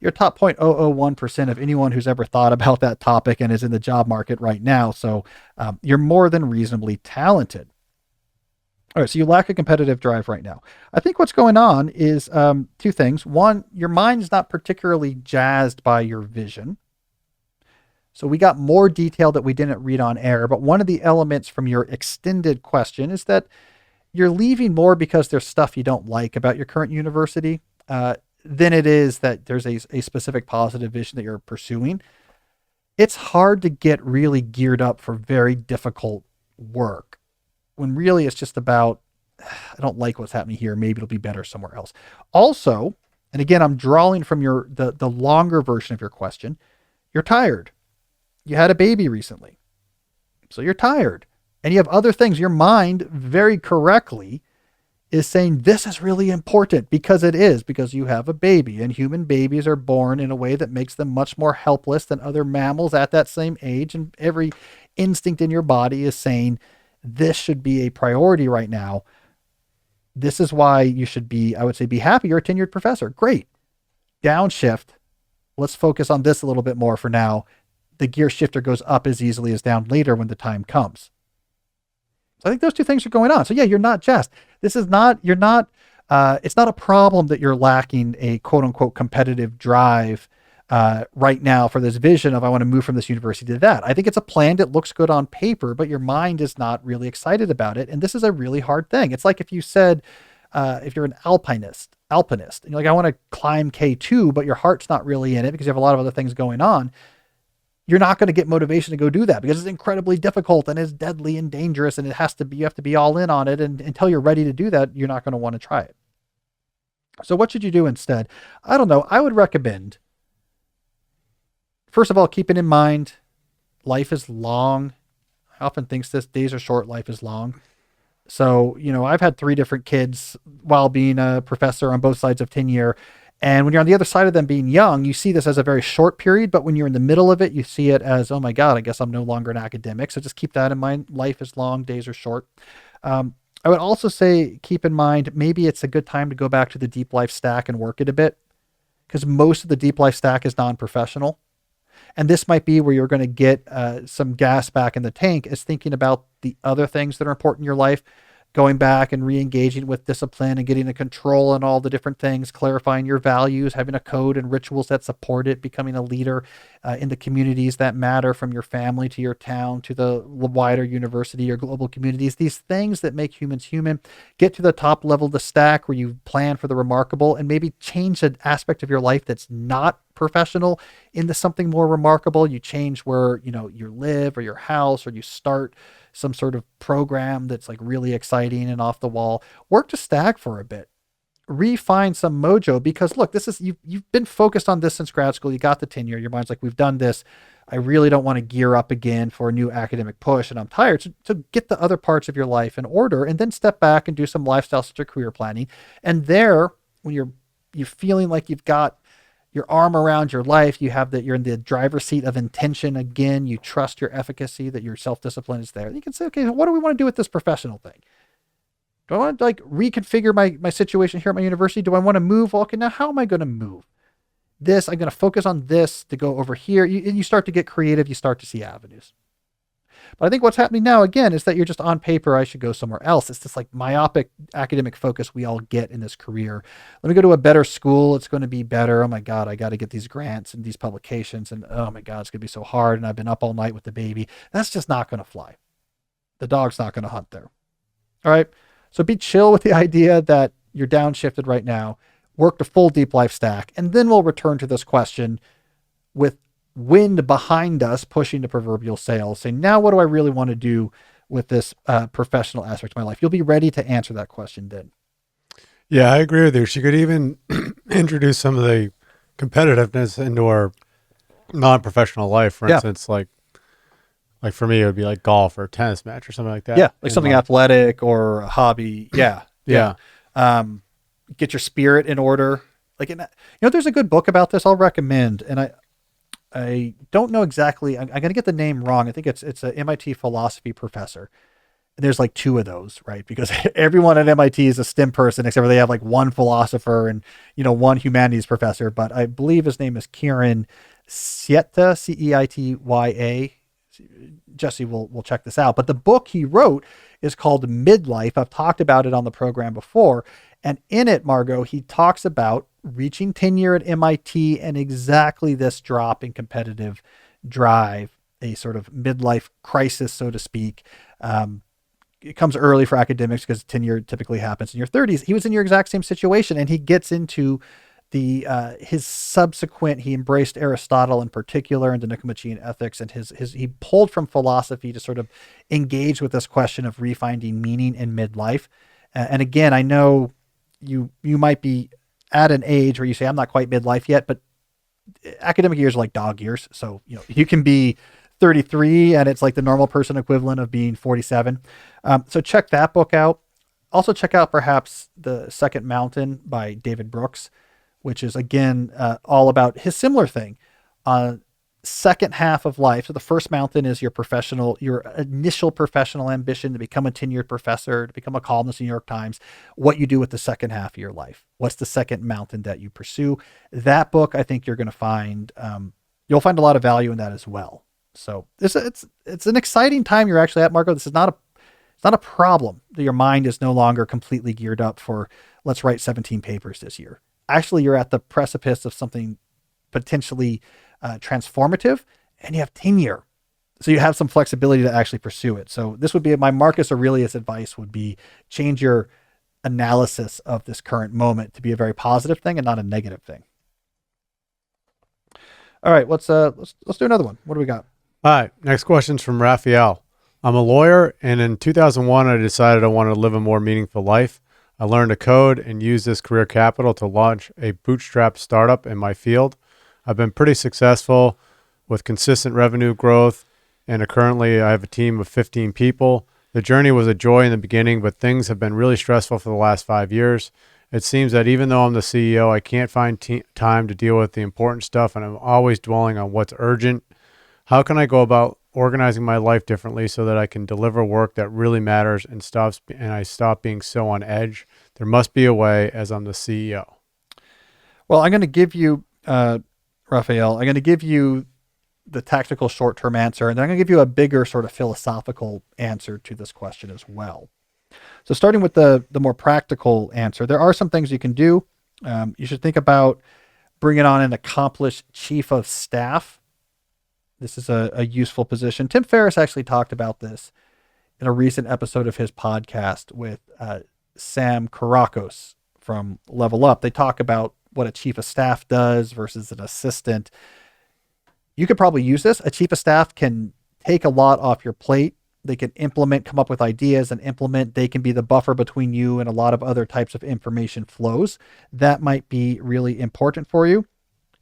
S1: you're top 0.001% of anyone who's ever thought about that topic and is in the job market right now. So you're more than reasonably talented. All right, so you lack a competitive drive right now. I think what's going on is two things. One, your mind's not particularly jazzed by your vision. So we got more detail that we didn't read on air, but one of the elements from your extended question is that you're leaving more because there's stuff you don't like about your current university than it is that there's a specific positive vision that you're pursuing. It's hard to get really geared up for very difficult work when really it's just about, I don't like what's happening here. Maybe it'll be better somewhere else. Also, and again, I'm drawing from the longer version of your question, you're tired. You had a baby recently, so you're tired. And you have other things. Your mind very correctly is saying this is really important because it is, because you have a baby, and human babies are born in a way that makes them much more helpless than other mammals at that same age. And every instinct in your body is saying this should be a priority right now. This is why you should be, I would say, be happy you're a tenured professor. Great. Downshift. Let's focus on this a little bit more for now. The gear shifter goes up as easily as down later when the time comes. So I think those two things are going on. So yeah, you're not just, it's not a problem that you're lacking a quote unquote competitive drive right now for this vision of, I want to move from this university to that. I think it's a plan that looks good on paper, but your mind is not really excited about it. And this is a really hard thing. It's like if you said, if you're an alpinist, and you're like, I want to climb K2, but your heart's not really in it because you have a lot of other things going on. You're not going to get motivation to go do that because it's incredibly difficult and it's deadly and dangerous, and you have to be all in on it. And until you're ready to do that, you're not going to want to try it. So what should you do instead? I don't know. I would recommend, first of all, keeping in mind, life is long. I often think this, days are short, life is long. So, I've had 3 different kids while being a professor on both sides of tenure. And when you're on the other side of them being young, you see this as a very short period, but when you're in the middle of it, you see it as, oh my God, I guess I'm no longer an academic. So just keep that in mind. Life is long, days are short. I would also say, keep in mind, maybe it's a good time to go back to the deep life stack and work it a bit, because most of the deep life stack is non-professional. And this might be where you're going to get some gas back in the tank, is thinking about the other things that are important in your life, going back and re-engaging with discipline and getting a control on all the different things, clarifying your values, having a code and rituals that support it, becoming a leader in the communities that matter, from your family to your town to the wider university or global communities. These things that make humans human. Get to the top level of the stack where you plan for the remarkable, and maybe change an aspect of your life that's not professional into something more remarkable. You change where you live or your house, or you start some sort of program that's like really exciting and off the wall. Work to stack for a bit. Refine some mojo, because look, this is, you've been focused on this since grad school. You got the tenure. Your mind's like, we've done this. I really don't want to gear up again for a new academic push, and I'm tired. So get the other parts of your life in order, and then step back and do some lifestyle such a career planning. And there, when you're feeling like you've got your arm around your life, you're in the driver's seat of intention again, you trust your efficacy, that your self-discipline is there. You can say, okay, what do we want to do with this professional thing? Do I want to reconfigure my situation here at my university? Do I want to move? Well, okay, now how am I going to move? I'm going to focus on this to go over here. You start to get creative. You start to see avenues. But I think what's happening now, again, is that you're just on paper, I should go somewhere else. It's this like myopic academic focus we all get in this career. Let me go to a better school. It's going to be better. Oh my God, I got to get these grants and these publications. And oh my God, it's going to be so hard. And I've been up all night with the baby. That's just not going to fly. The dog's not going to hunt there. All right. So be chill with the idea that you're downshifted right now. Work the full deep life stack. And then we'll return to this question with wind behind us, pushing the proverbial sails, saying, now what do I really want to do with this professional aspect of my life? You'll be ready to answer that question then.
S2: Yeah, I agree with you. She could even introduce some of the competitiveness into our non-professional life. For instance, like for me, it would be like golf or a tennis match or something like that.
S1: Yeah, like something athletic or a hobby. Yeah. Get your spirit in order. Like, there's a good book about this I'll recommend. And I don't know exactly. I'm going to get the name wrong. I think it's an MIT philosophy professor. And there's like two of those, right? Because everyone at MIT is a STEM person, except for they have like one philosopher and, one humanities professor. But I believe his name is Kieran Sieta, Ceitya. Jesse will check this out. But the book he wrote is called Midlife. I've talked about it on the program before. And in it, Margot, he talks about reaching tenure at MIT and exactly this drop in competitive drive, a sort of midlife crisis, so to speak. It comes early for academics because tenure typically happens in your 30s. He was in your exact same situation, and he gets into his subsequent, he embraced Aristotle in particular and the Nicomachean ethics, and he pulled from philosophy to sort of engage with this question of refinding meaning in midlife. And again, I know you might be at an age where you say, I'm not quite midlife yet, but academic years are like dog years. So, you can be 33 and it's like the normal person equivalent of being 47. So check that book out. Also check out perhaps The Second Mountain by David Brooks, which is again, all about his similar thing. Second half of life. So the first mountain is your initial professional ambition to become a tenured professor, to become a columnist in the New York Times. What you do with the second half of your life. What's the second mountain that you pursue? That book, I think you're going to find, you'll find a lot of value in that as well. So it's an exciting time you're actually at, Marco. This is not a problem that your mind is no longer completely geared up for, let's write 17 papers this year. Actually, you're at the precipice of something potentially transformative, and you have tenure. So you have some flexibility to actually pursue it. So this would be my Marcus Aurelius advice would be change your analysis of this current moment to be a very positive thing and not a negative thing. All right, let's do another one. What do we got?
S2: All right, next question's from Raphael. I'm a lawyer, and in 2001, I decided I wanted to live a more meaningful life. I learned to code and used this career capital to launch a bootstrap startup in my field. I've been pretty successful with consistent revenue growth, and currently I have a team of 15 people. The journey was a joy in the beginning, but things have been really stressful for the last 5 years. It seems that even though I'm the CEO, I can't find time to deal with the important stuff, and I'm always dwelling on what's urgent. How can I go about organizing my life differently so that I can deliver work that really matters and I stop being so on edge? There must be a way, as I'm the CEO.
S1: Well, I'm going to give you, Raphael, I'm going to give you the tactical short-term answer, and then I'm going to give you a bigger sort of philosophical answer to this question as well. So starting with the more practical answer, there are some things you can do. You should think about bringing on an accomplished chief of staff. This is a useful position. Tim Ferriss actually talked about this in a recent episode of his podcast with Sam Karakos from Level Up. They talk about what a chief of staff does versus an assistant. You could probably use this. A chief of staff can take a lot off your plate. They can come up with ideas and implement. They can be the buffer between you and a lot of other types of information flows. That might be really important for you.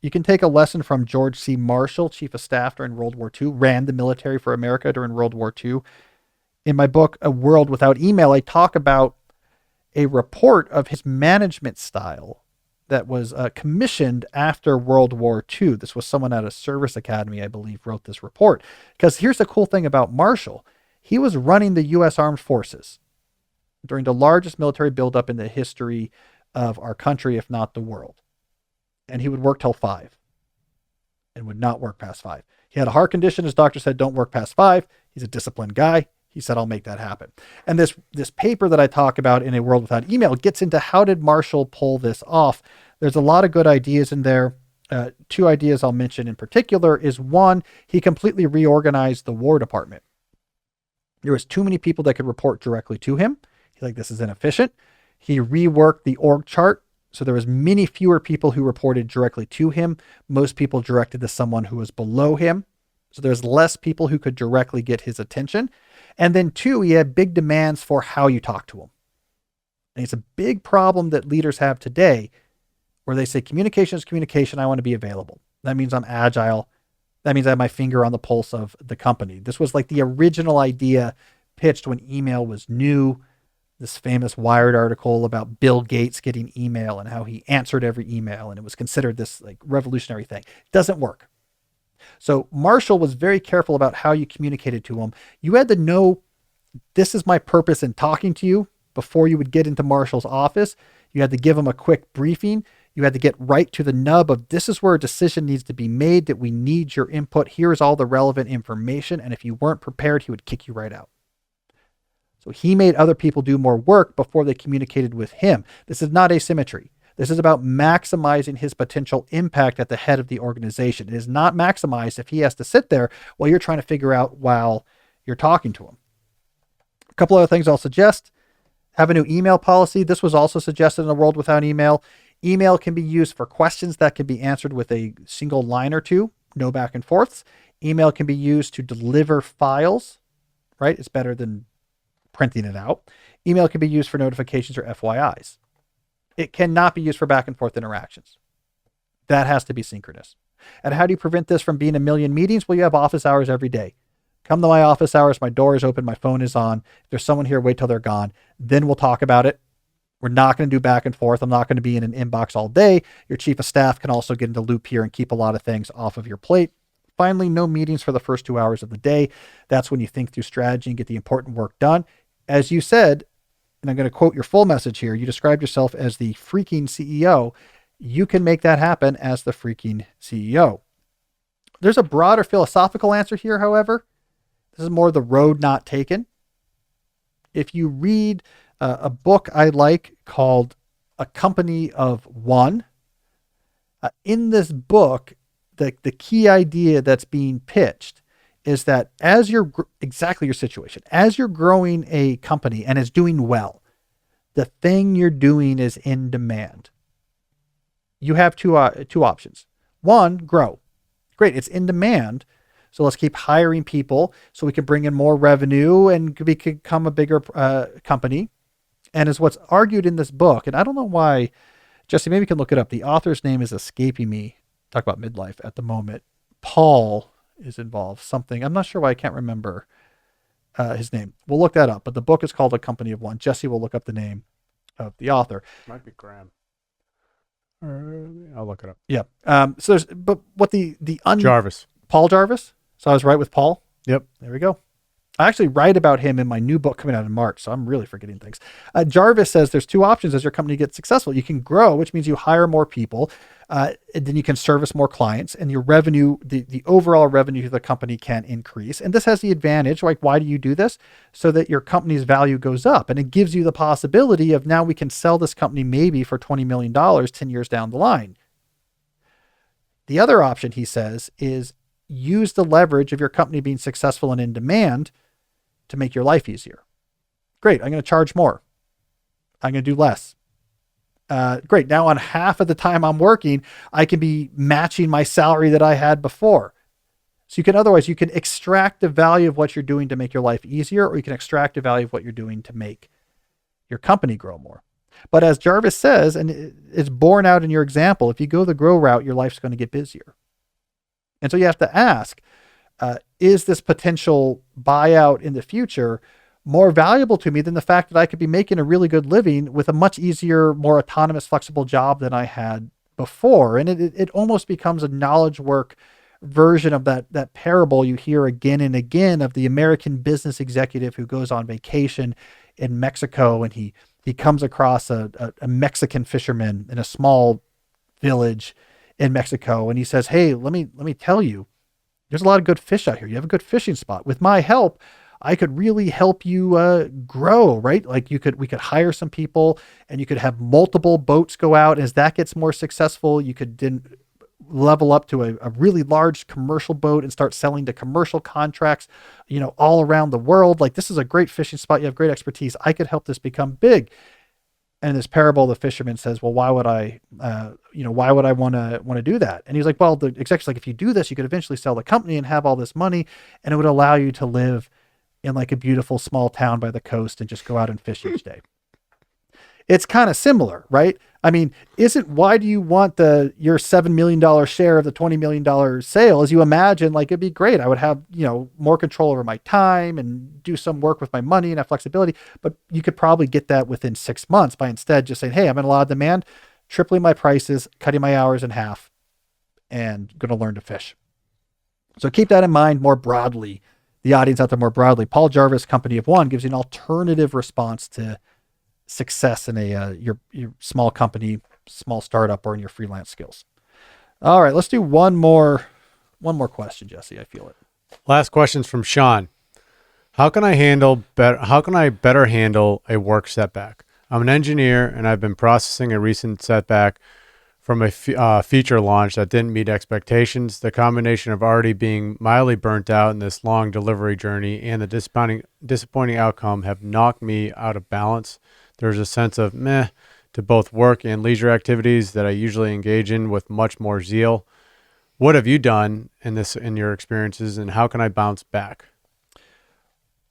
S1: You can take a lesson from George C. Marshall, chief of staff during World War II, ran the military for America during World War II. In my book, A World Without Email, I talk about a report of his management style that was commissioned after World War II. This was someone at a service academy, I believe, wrote this report. Because here's the cool thing about Marshall. He was running the U.S. Armed Forces during the largest military buildup in the history of our country, if not the world. And he would work till 5 and would not work past 5. He had a heart condition. His doctor said, don't work past 5. He's a disciplined guy. He said, I'll make that happen. And this paper that I talk about in A World Without Email gets into how did Marshall pull this off. There's a lot of good ideas in there. Two ideas I'll mention in particular is one, he completely reorganized the War Department. There was too many people that could report directly to him. He's like, this is inefficient. He reworked the org chart. So there was many fewer people who reported directly to him. Most people directed to someone who was below him. So there's less people who could directly get his attention. And then two, he had big demands for how you talk to him. And it's a big problem that leaders have today where they say communication is communication. I want to be available. That means I'm agile. That means I have my finger on the pulse of the company. This was like the original idea pitched when email was new. This famous Wired article about Bill Gates getting email and how he answered every email. And it was considered this like revolutionary thing. It doesn't work. So Marshall was very careful about how you communicated to him. You had to know this is my purpose in talking to you before you would get into Marshall's office. You had to give him a quick briefing. You had to get right to the nub of this is where a decision needs to be made, that we need your input. Here's all the relevant information. And if you weren't prepared, he would kick you right out. So he made other people do more work before they communicated with him. This is not asymmetry. This is about maximizing his potential impact at the head of the organization. It is not maximized if he has to sit there while you're trying to figure out while you're talking to him. A couple other things I'll suggest. Have a new email policy. This was also suggested in A World Without Email. Email can be used for questions that can be answered with a single line or two, no back and forths. Email can be used to deliver files, right? It's better than printing it out. Email can be used for notifications or FYIs. It cannot be used for back and forth interactions. That has to be synchronous. And how do you prevent this from being a million meetings? Well, you have office hours every day. Come to my office hours. My door is open. My phone is on. If there's someone here, wait till they're gone. Then we'll talk about it. We're not going to do back and forth. I'm not going to be in an inbox all day. Your chief of staff can also get into loop here and keep a lot of things off of your plate. Finally, no meetings for the first 2 hours of the day. That's when you think through strategy and get the important work done. As you said, and I'm going to quote your full message here, you described yourself as the freaking CEO. You can make that happen as the freaking CEO. There's a broader philosophical answer here, however. This is more the road not taken. If you read a book I like called A Company of One, in this book, the key idea that's being pitched is that as you're exactly your situation, as you're growing a company and it's doing well, the thing you're doing is in demand. You have two options. One, grow. Great, it's in demand. So let's keep hiring people so we can bring in more revenue and we can become a bigger company. And as what's argued in this book, and I don't know why, Jesse, maybe you can look it up. The author's name is escaping me. Talk about midlife at the moment. Paul is involved. Something. I'm not sure why I can't remember his name. We'll look that up. But the book is called A Company of One. Jesse will look up the name of the author.
S2: Might be Graham. I'll look it up.
S1: Yeah. So there's, but what
S2: Jarvis.
S1: Paul Jarvis. So I was right with Paul.
S2: Yep.
S1: There we go. I actually write about him in my new book coming out in March, so I'm really forgetting things. Jarvis says there's two options as your company gets successful. You can grow, which means you hire more people, and then you can service more clients, and your revenue, the overall revenue of the company can increase. And this has the advantage, like, why do you do this? So that your company's value goes up, and it gives you the possibility of now we can sell this company maybe for $20 million 10 years down the line. The other option, he says, is use the leverage of your company being successful and in demand to make your life easier. Great. I'm going to charge more. I'm going to do less. Great. Now on half of the time I'm working, I can be matching my salary that I had before. So you can extract the value of what you're doing to make your life easier, or you can extract the value of what you're doing to make your company grow more. But as Jarvis says, and it's borne out in your example, if you go the grow route, your life's going to get busier. And so you have to ask, is this potential buyout in the future more valuable to me than the fact that I could be making a really good living with a much easier, more autonomous, flexible job than I had before? And it almost becomes a knowledge work version of that parable you hear again and again of the American business executive who goes on vacation in Mexico, and he comes across a Mexican fisherman in a small village in Mexico, and he says, "Hey, let me tell you, there's a lot of good fish out here. You have a good fishing spot. With my help, I could really help you grow, right? Like we could hire some people and you could have multiple boats go out. As that gets more successful, you could then level up to a really large commercial boat and start selling to commercial contracts, all around the world. Like, this is a great fishing spot. You have great expertise. I could help this become big. And in this parable, the fisherman says, well, why would I want to do that? And he's like, well, the executive's like, if you do this, you could eventually sell the company and have all this money, and it would allow you to live in like a beautiful small town by the coast and just go out and fish each day. It's kind of similar, right? I mean, why do you want your $7 million share of the $20 million sale? As you imagine, like, it'd be great. I would have, more control over my time and do some work with my money and have flexibility, but you could probably get that within 6 months by instead just saying, hey, I'm in a lot of demand, tripling my prices, cutting my hours in half, and going to learn to fish. So keep that in mind more broadly, the audience out there more broadly. Paul Jarvis, Company of One, gives you an alternative response to success in your small company, small startup, or in your freelance skills. All right, let's do one more question, Jesse. I feel it.
S2: Last question's from Sean. How can I better handle a work setback? I'm an engineer and I've been processing a recent setback from a feature launch that didn't meet expectations. The combination of already being mildly burnt out in this long delivery journey and the disappointing outcome have knocked me out of balance. There's a sense of meh to both work and leisure activities that I usually engage in with much more zeal. What have you done in your experiences, and how can I bounce back?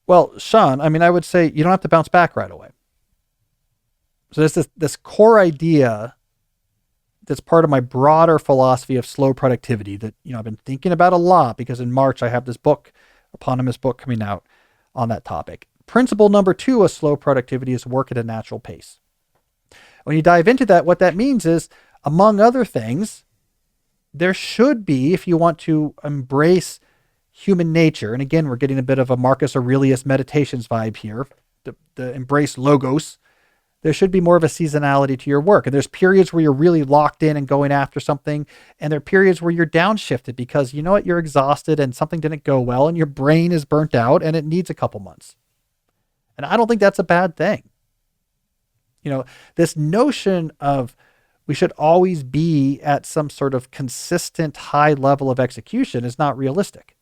S1: Well, Sean, I mean, I would say you don't have to bounce back right away. So there's this core idea that's part of my broader philosophy of slow productivity that, I've been thinking about a lot, because in March I have this eponymous book coming out on that topic. Principle number 2 of slow productivity is work at a natural pace. When you dive into that, what that means is, among other things, there should be, if you want to embrace human nature, and again, we're getting a bit of a Marcus Aurelius meditations vibe here, the embrace logos, there should be more of a seasonality to your work. And there's periods where you're really locked in and going after something. And there are periods where you're downshifted because you're exhausted and something didn't go well and your brain is burnt out and it needs a couple months. And I don't think that's a bad thing. This notion of we should always be at some sort of consistent high level of execution is not realistic.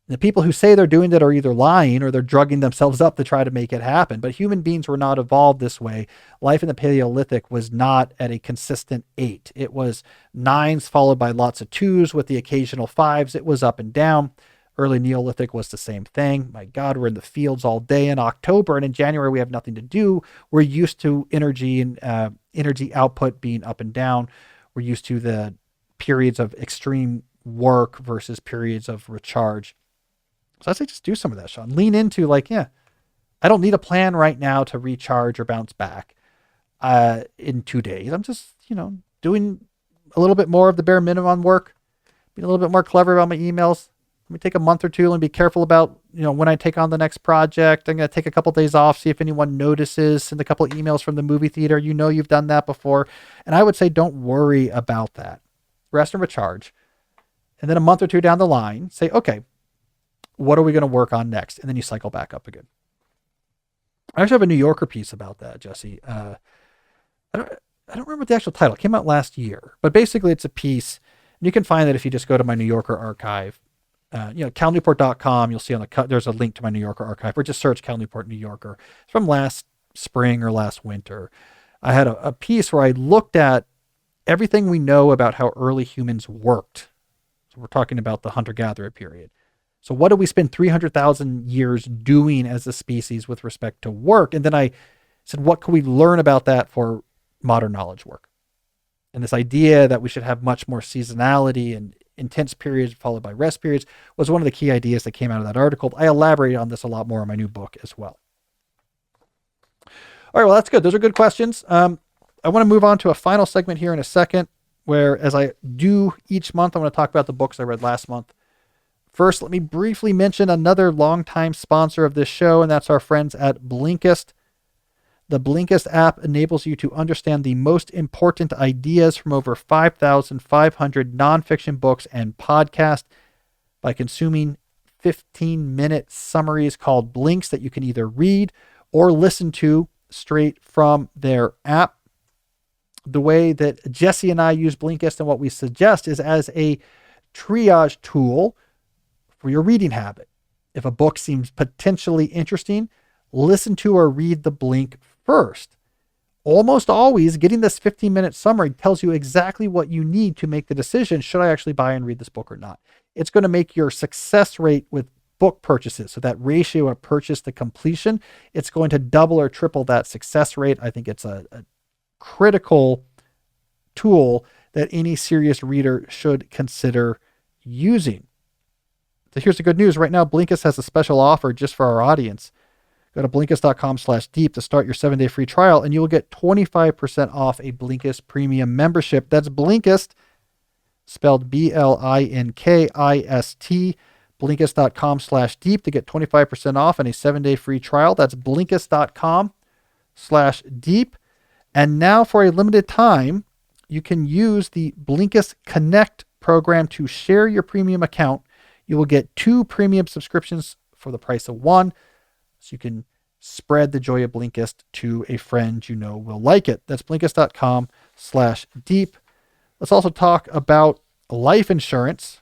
S1: The people who say they're doing that are either lying or they're drugging themselves up to try to make it happen. But human beings were not evolved this way. Life in the Paleolithic was not at a consistent 8. It was 9s followed by lots of 2s with the occasional 5s. It was up and down. Early Neolithic was the same thing. My God, we're in the fields all day in October, and in January we have nothing to do. We're used to energy and energy output being up and down. We're used to the periods of extreme work versus periods of recharge. So I'd say just do some of that, Sean. Lean into I don't need a plan right now to recharge or bounce back in 2 days. I'm just, doing a little bit more of the bare minimum work, being a little bit more clever about my emails. Let me take a month or two and be careful about, when I take on the next project. I'm going to take a couple of days off, see if anyone notices, send a couple of emails from the movie theater. You've done that before. And I would say don't worry about that. Rest and recharge. And then a month or two down the line, say, okay, what are we going to work on next? And then you cycle back up again. I actually have a New Yorker piece about that, Jesse. I don't remember the actual title. It came out last year. But basically it's a piece. And you can find that if you just go to my New Yorker archive. calnewport.com, you'll see on there's a link to my New Yorker archive, or just search Cal Newport New Yorker. It's from last spring or last winter. I had a piece where I looked at everything we know about how early humans worked. So we're talking about the hunter-gatherer period. So what did we spend 300,000 years doing as a species with respect to work? And then I said, what can we learn about that for modern knowledge work? And this idea that we should have much more seasonality and intense periods followed by rest periods was one of the key ideas that came out of that article. I elaborated on this a lot more in my new book as well. All right, well, that's good. Those are good questions. I want to move on to a final segment here in a second, where as I do each month, I want to talk about the books I read last month. First, let me briefly mention another longtime sponsor of this show, and that's our friends at Blinkist. The Blinkist app enables you to understand the most important ideas from over 5,500 nonfiction books and podcasts by consuming 15-minute summaries called blinks that you can either read or listen to straight from their app. The way that Jesse and I use Blinkist and what we suggest is as a triage tool for your reading habit. If a book seems potentially interesting, listen to or read the blink first. Almost always, getting this 15-minute summary tells you exactly what you need to make the decision, should I actually buy and read this book or not? It's going to make your success rate with book purchases, so that ratio of purchase to completion, it's going to double or triple that success rate. I think it's a critical tool that any serious reader should consider using. So here's the good news. Right now, Blinkist has a special offer just for our audience. Go to Blinkist.com/deep to start your 7-day free trial, and you will get 25% off a Blinkist premium membership. That's Blinkist, spelled Blinkist, Blinkist.com/deep to get 25% off and a 7-day free trial. That's Blinkist.com/deep. And now for a limited time, you can use the Blinkist Connect program to share your premium account. You will get 2 premium subscriptions for the price of 1. So you can spread the joy of Blinkist to a friend you know will like it. That's Blinkist.com/deep. Let's also talk about life insurance.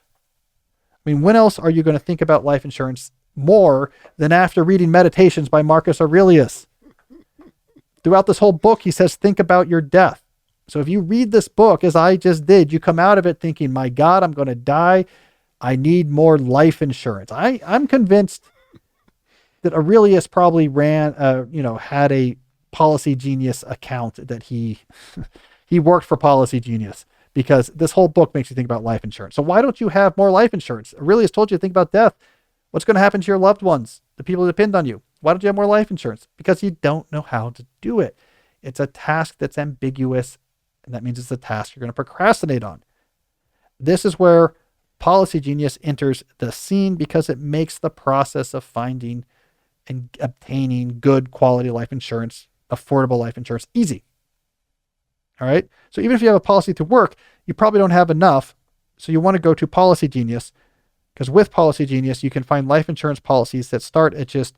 S1: I mean, when else are you going to think about life insurance more than after reading Meditations by Marcus Aurelius? Throughout this whole book, he says, think about your death. So if you read this book, as I just did, you come out of it thinking, my God, I'm going to die. I need more life insurance. I'm convinced that Aurelius probably had a Policy Genius account that he worked for Policy Genius, because this whole book makes you think about life insurance. So why don't you have more life insurance? Aurelius told you to think about death. What's going to happen to your loved ones, the people who depend on you? Why don't you have more life insurance? Because you don't know how to do it. It's a task that's ambiguous, and that means it's a task you're going to procrastinate on. This is where Policy Genius enters the scene, because it makes the process of finding and obtaining good quality life insurance, affordable life insurance, easy. All right. So even if you have a policy to work, you probably don't have enough. So you want to go to Policy Genius, because with Policy Genius, you can find life insurance policies that start at just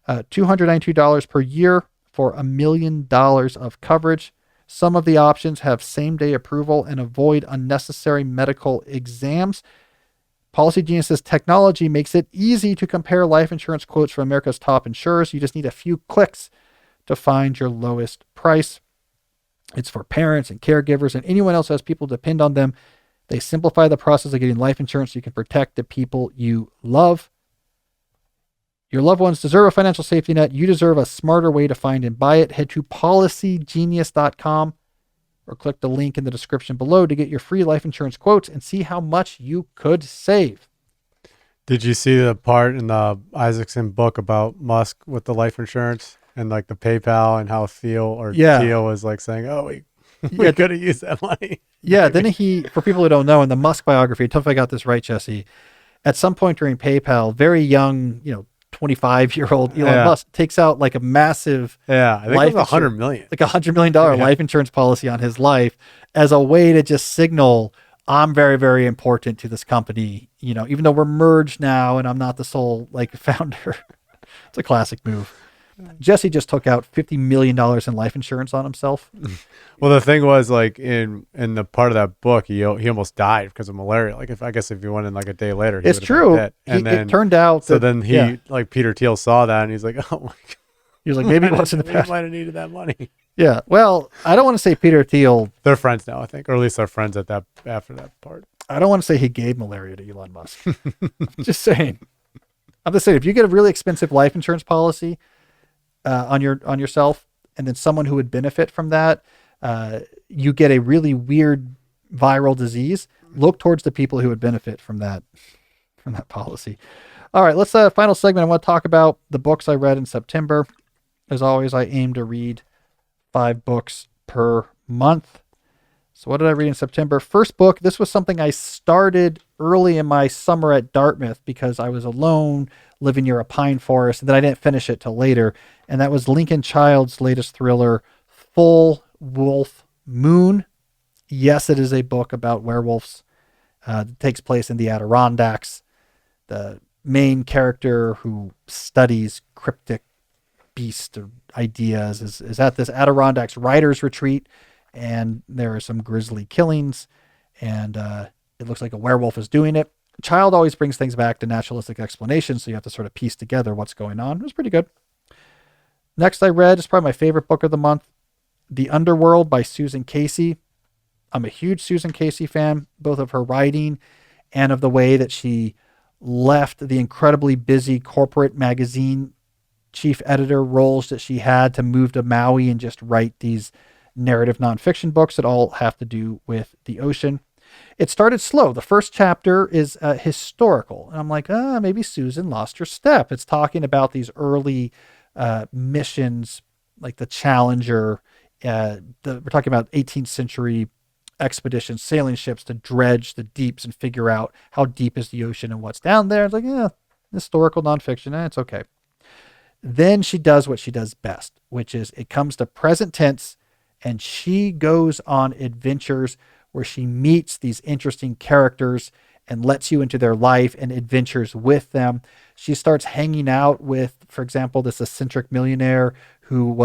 S1: $292 per year for $1 million of coverage. Some of the options have same-day approval and avoid unnecessary medical exams. Policy Genius's technology makes it easy to compare life insurance quotes from America's top insurers. You just need a few clicks to find your lowest price. It's for parents and caregivers and anyone else who has people depend on them. They simplify the process of getting life insurance so you can protect the people you love. Your loved ones deserve a financial safety net. You deserve a smarter way to find and buy it. Head to policygenius.com or click the link in the description below to get your free life insurance quotes and see how much you could save.
S2: Did you see the part in the Isaacson book about Musk with the life insurance and like the PayPal and how Theo was like saying, oh, we could have used that money.
S1: Yeah. Then he, for people who don't know, in the Musk biography, tell me if I got this right, Jesse, at some point during PayPal, very young, 25-year-old Elon Musk takes out like a massive,
S2: I think it was $100 million,
S1: like $100 million life insurance policy on his life as a way to just signal, I'm very, very important to this company, even though we're merged now and I'm not the sole founder. It's a classic move. Jesse just took out $50 million in life insurance on himself.
S2: Well, the thing was, in the part of that book, he almost died because of malaria. If he went in a day later, he
S1: it's true. And then it turned out.
S2: So then Peter Thiel saw that and he's like, oh my God.
S1: He was like, maybe it wasn't the best.
S2: He might have needed that money.
S1: Yeah. Well, I don't want to say Peter Thiel.
S2: They're friends now, I think, or at least they're friends after that part.
S1: I don't want to say he gave malaria to Elon Musk. I'm just saying, if you get a really expensive life insurance policy on yourself, and then someone who would benefit from that, you get a really weird viral disease, look towards the people who would benefit from that policy. All right, let's final segment. I want to talk about the books I read in September. As always, I aim to read 5 books per month. So what did I read in September? First book, this was something I started early in my summer at Dartmouth because I was alone living near a pine forest, and then I didn't finish it till later. And that was Lincoln Child's latest thriller, Full Wolf Moon. Yes, it is a book about werewolves. It takes place in the Adirondacks. The main character who studies cryptic beast or ideas is at this Adirondacks writers retreat, and there are some grisly killings, and it looks like a werewolf is doing it. Child always brings things back to naturalistic explanations, so you have to sort of piece together what's going on. It was pretty good. Next I read, it's probably my favorite book of the month, The Underworld by Susan Casey. I'm a huge Susan Casey fan, both of her writing and of the way that she left the incredibly busy corporate magazine chief editor roles that she had to move to Maui and just write these narrative nonfiction books that all have to do with the ocean. It started slow. The first chapter is historical. And I'm like, maybe Susan lost her step. It's talking about these early missions, like the Challenger. We're talking about 18th century expeditions, sailing ships to dredge the deeps and figure out how deep is the ocean and what's down there. It's like, historical nonfiction. It's okay. Then she does what she does best, which is it comes to present tense, and she goes on adventures where she meets these interesting characters and lets you into their life and adventures with them. She starts hanging out with, for example, this eccentric millionaire who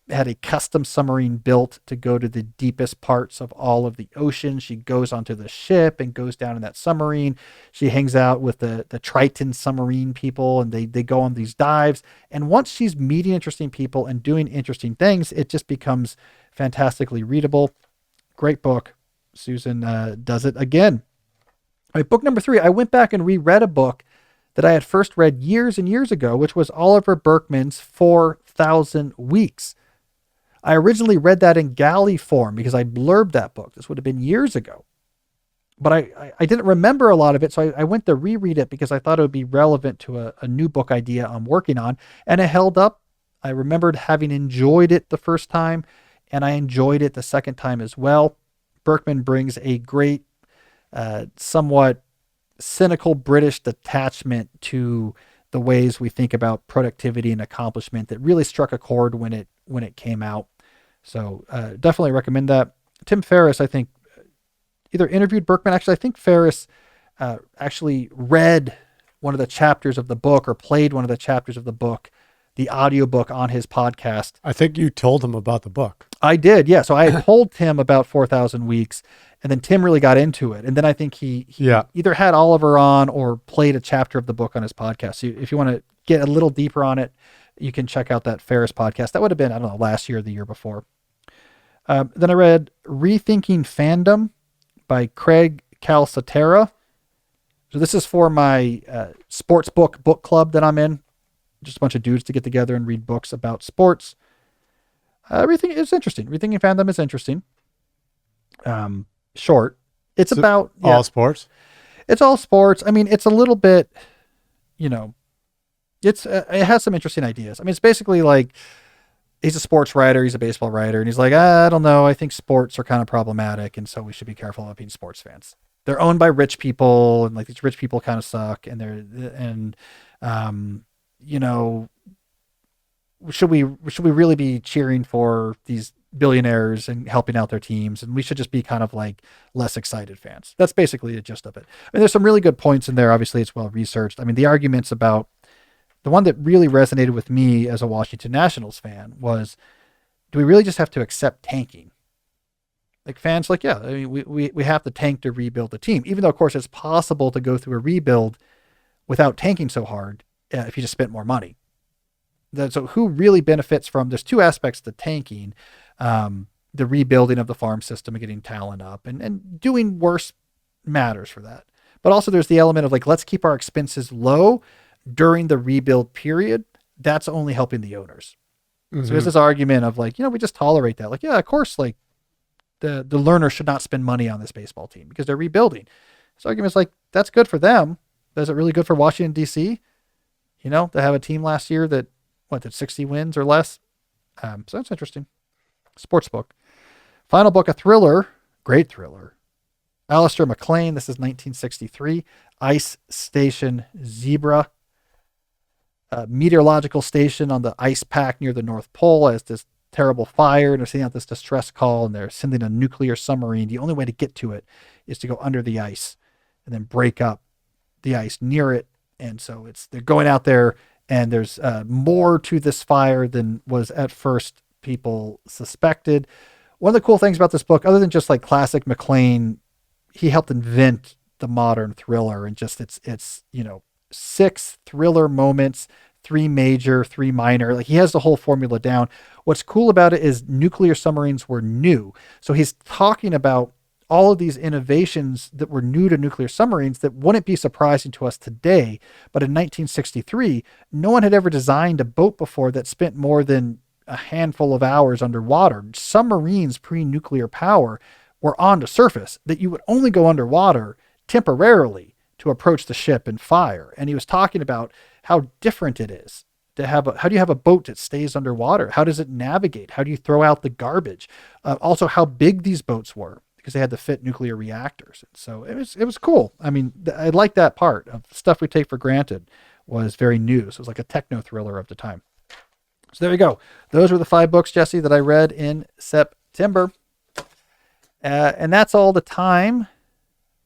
S1: had a custom submarine built to go to the deepest parts of all of the ocean. She goes onto the ship and goes down in that submarine. She hangs out with the Triton submarine people, and they go on these dives. And once she's meeting interesting people and doing interesting things, it just becomes fantastically readable. Great book. Susan does it again. All right, book number 3, I went back and reread a book that I had first read years and years ago, which was Oliver Burkeman's 4,000 Weeks. I originally read that in galley form because I blurbed that book. This would have been years ago. But I didn't remember a lot of it, so I went to reread it because I thought it would be relevant to a new book idea I'm working on. And it held up. I remembered having enjoyed it the first time, and I enjoyed it the second time as well. Berkman brings a great, somewhat cynical British detachment to the ways we think about productivity and accomplishment that really struck a chord when it came out. So definitely recommend that. Tim Ferriss, I think, either interviewed Berkman. Actually, I think Ferriss actually read one of the chapters of the book or played one of the chapters of the book, the audiobook, on his podcast.
S2: I think you told him about the book.
S1: I did, yeah. So I had told Tim about 4,000 Weeks, and then Tim really got into it. And then I think he either had Oliver on or played a chapter of the book on his podcast. So if you want to get a little deeper on it, you can check out that Ferriss podcast. That would have been, I don't know, last year or the year before. Then I read Rethinking Fandom by Craig Calcaterra. So this is for my sports book club that I'm in. Just a bunch of dudes to get together and read books about sports. Everything is interesting. Rethinking Fandom is interesting. Short. It's about
S2: all sports.
S1: It's all sports. I mean, it's a little bit, it has some interesting ideas. I mean, it's basically like he's a sports writer, he's a baseball writer, and he's like, I don't know, I think sports are kind of problematic, and so we should be careful about being sports fans. They're owned by rich people, and like these rich people kind of suck, and should we really be cheering for these billionaires and helping out their teams? And we should just be kind of like less excited fans. That's basically the gist of it. I mean, there's some really good points in there. Obviously, it's well researched. I mean, the arguments about the one that really resonated with me as a Washington Nationals fan was, do we really just have to accept tanking? Like fans, like, yeah, I mean, we have to tank to rebuild the team, even though, of course, it's possible to go through a rebuild without tanking so hard if you just spent more money. So who really benefits from, there's two aspects to tanking, the rebuilding of the farm system and getting talent up, and doing worse matters for that. But also there's the element of like, let's keep our expenses low during the rebuild period. That's only helping the owners. Mm-hmm. So there's this argument of like, we just tolerate that. Like, yeah, of course, like the learner should not spend money on this baseball team because they're rebuilding. This argument is like, that's good for them. Is it really good for Washington, D.C.? To have a team last year that did 60 wins or less? So that's interesting. Sports book. Final book, a thriller, Great thriller. Alistair MacLean, this is 1963. Ice Station Zebra. A meteorological station on the ice pack near the North Pole has this terrible fire, and they're sending out this distress call, and they're sending a nuclear submarine. The only way to get to it is to go under the ice and then break up the ice near it. And so they're going out there, and there's more to this fire than was at first people suspected. One of the cool things about this book, other than just like classic MacLean, he helped invent the modern thriller, and just it's 6 thriller moments, 3 major, 3 minor. Like, he has the whole formula down. What's cool about it is nuclear submarines were new. So he's talking about all of these innovations that were new to nuclear submarines that wouldn't be surprising to us today. But in 1963, no one had ever designed a boat before that spent more than a handful of hours underwater. Submarines pre-nuclear power were on the surface, that you would only go underwater temporarily to approach the ship and fire. And he was talking about how different it is to have how do you have a boat that stays underwater? How does it navigate? How do you throw out the garbage? Also, how big these boats were, because they had to fit nuclear reactors. And so it was cool. I mean, I like that part of stuff we take for granted was very new. So it was like a techno thriller of the time. So there you go. Those were the 5 books, Jesse, that I read in September. And that's all the time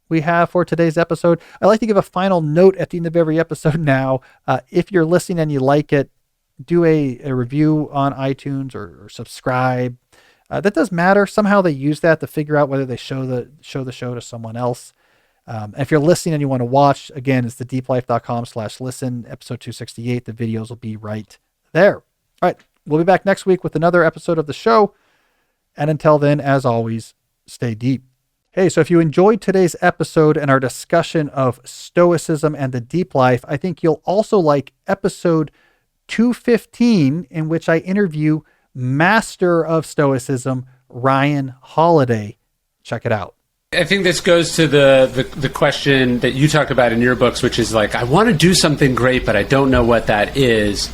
S1: we have for today's episode. I like to give a final note at the end of every episode now. If you're listening and you like it, do a review on iTunes or subscribe. That does matter. Somehow they use that to figure out whether they show the show to someone else. If you're listening and you want to watch, again, it's thedeeplife.com/listen, episode 268. The videos will be right there. All right. We'll be back next week with another episode of the show. And until then, as always, stay deep. Hey, so if you enjoyed today's episode and our discussion of Stoicism and the deep life, I think you'll also like episode 215, in which I interview master of Stoicism, Ryan Holiday. Check it out.
S3: I think this goes to the question that you talk about in your books, which is like, I want to do something great, but I don't know what that is.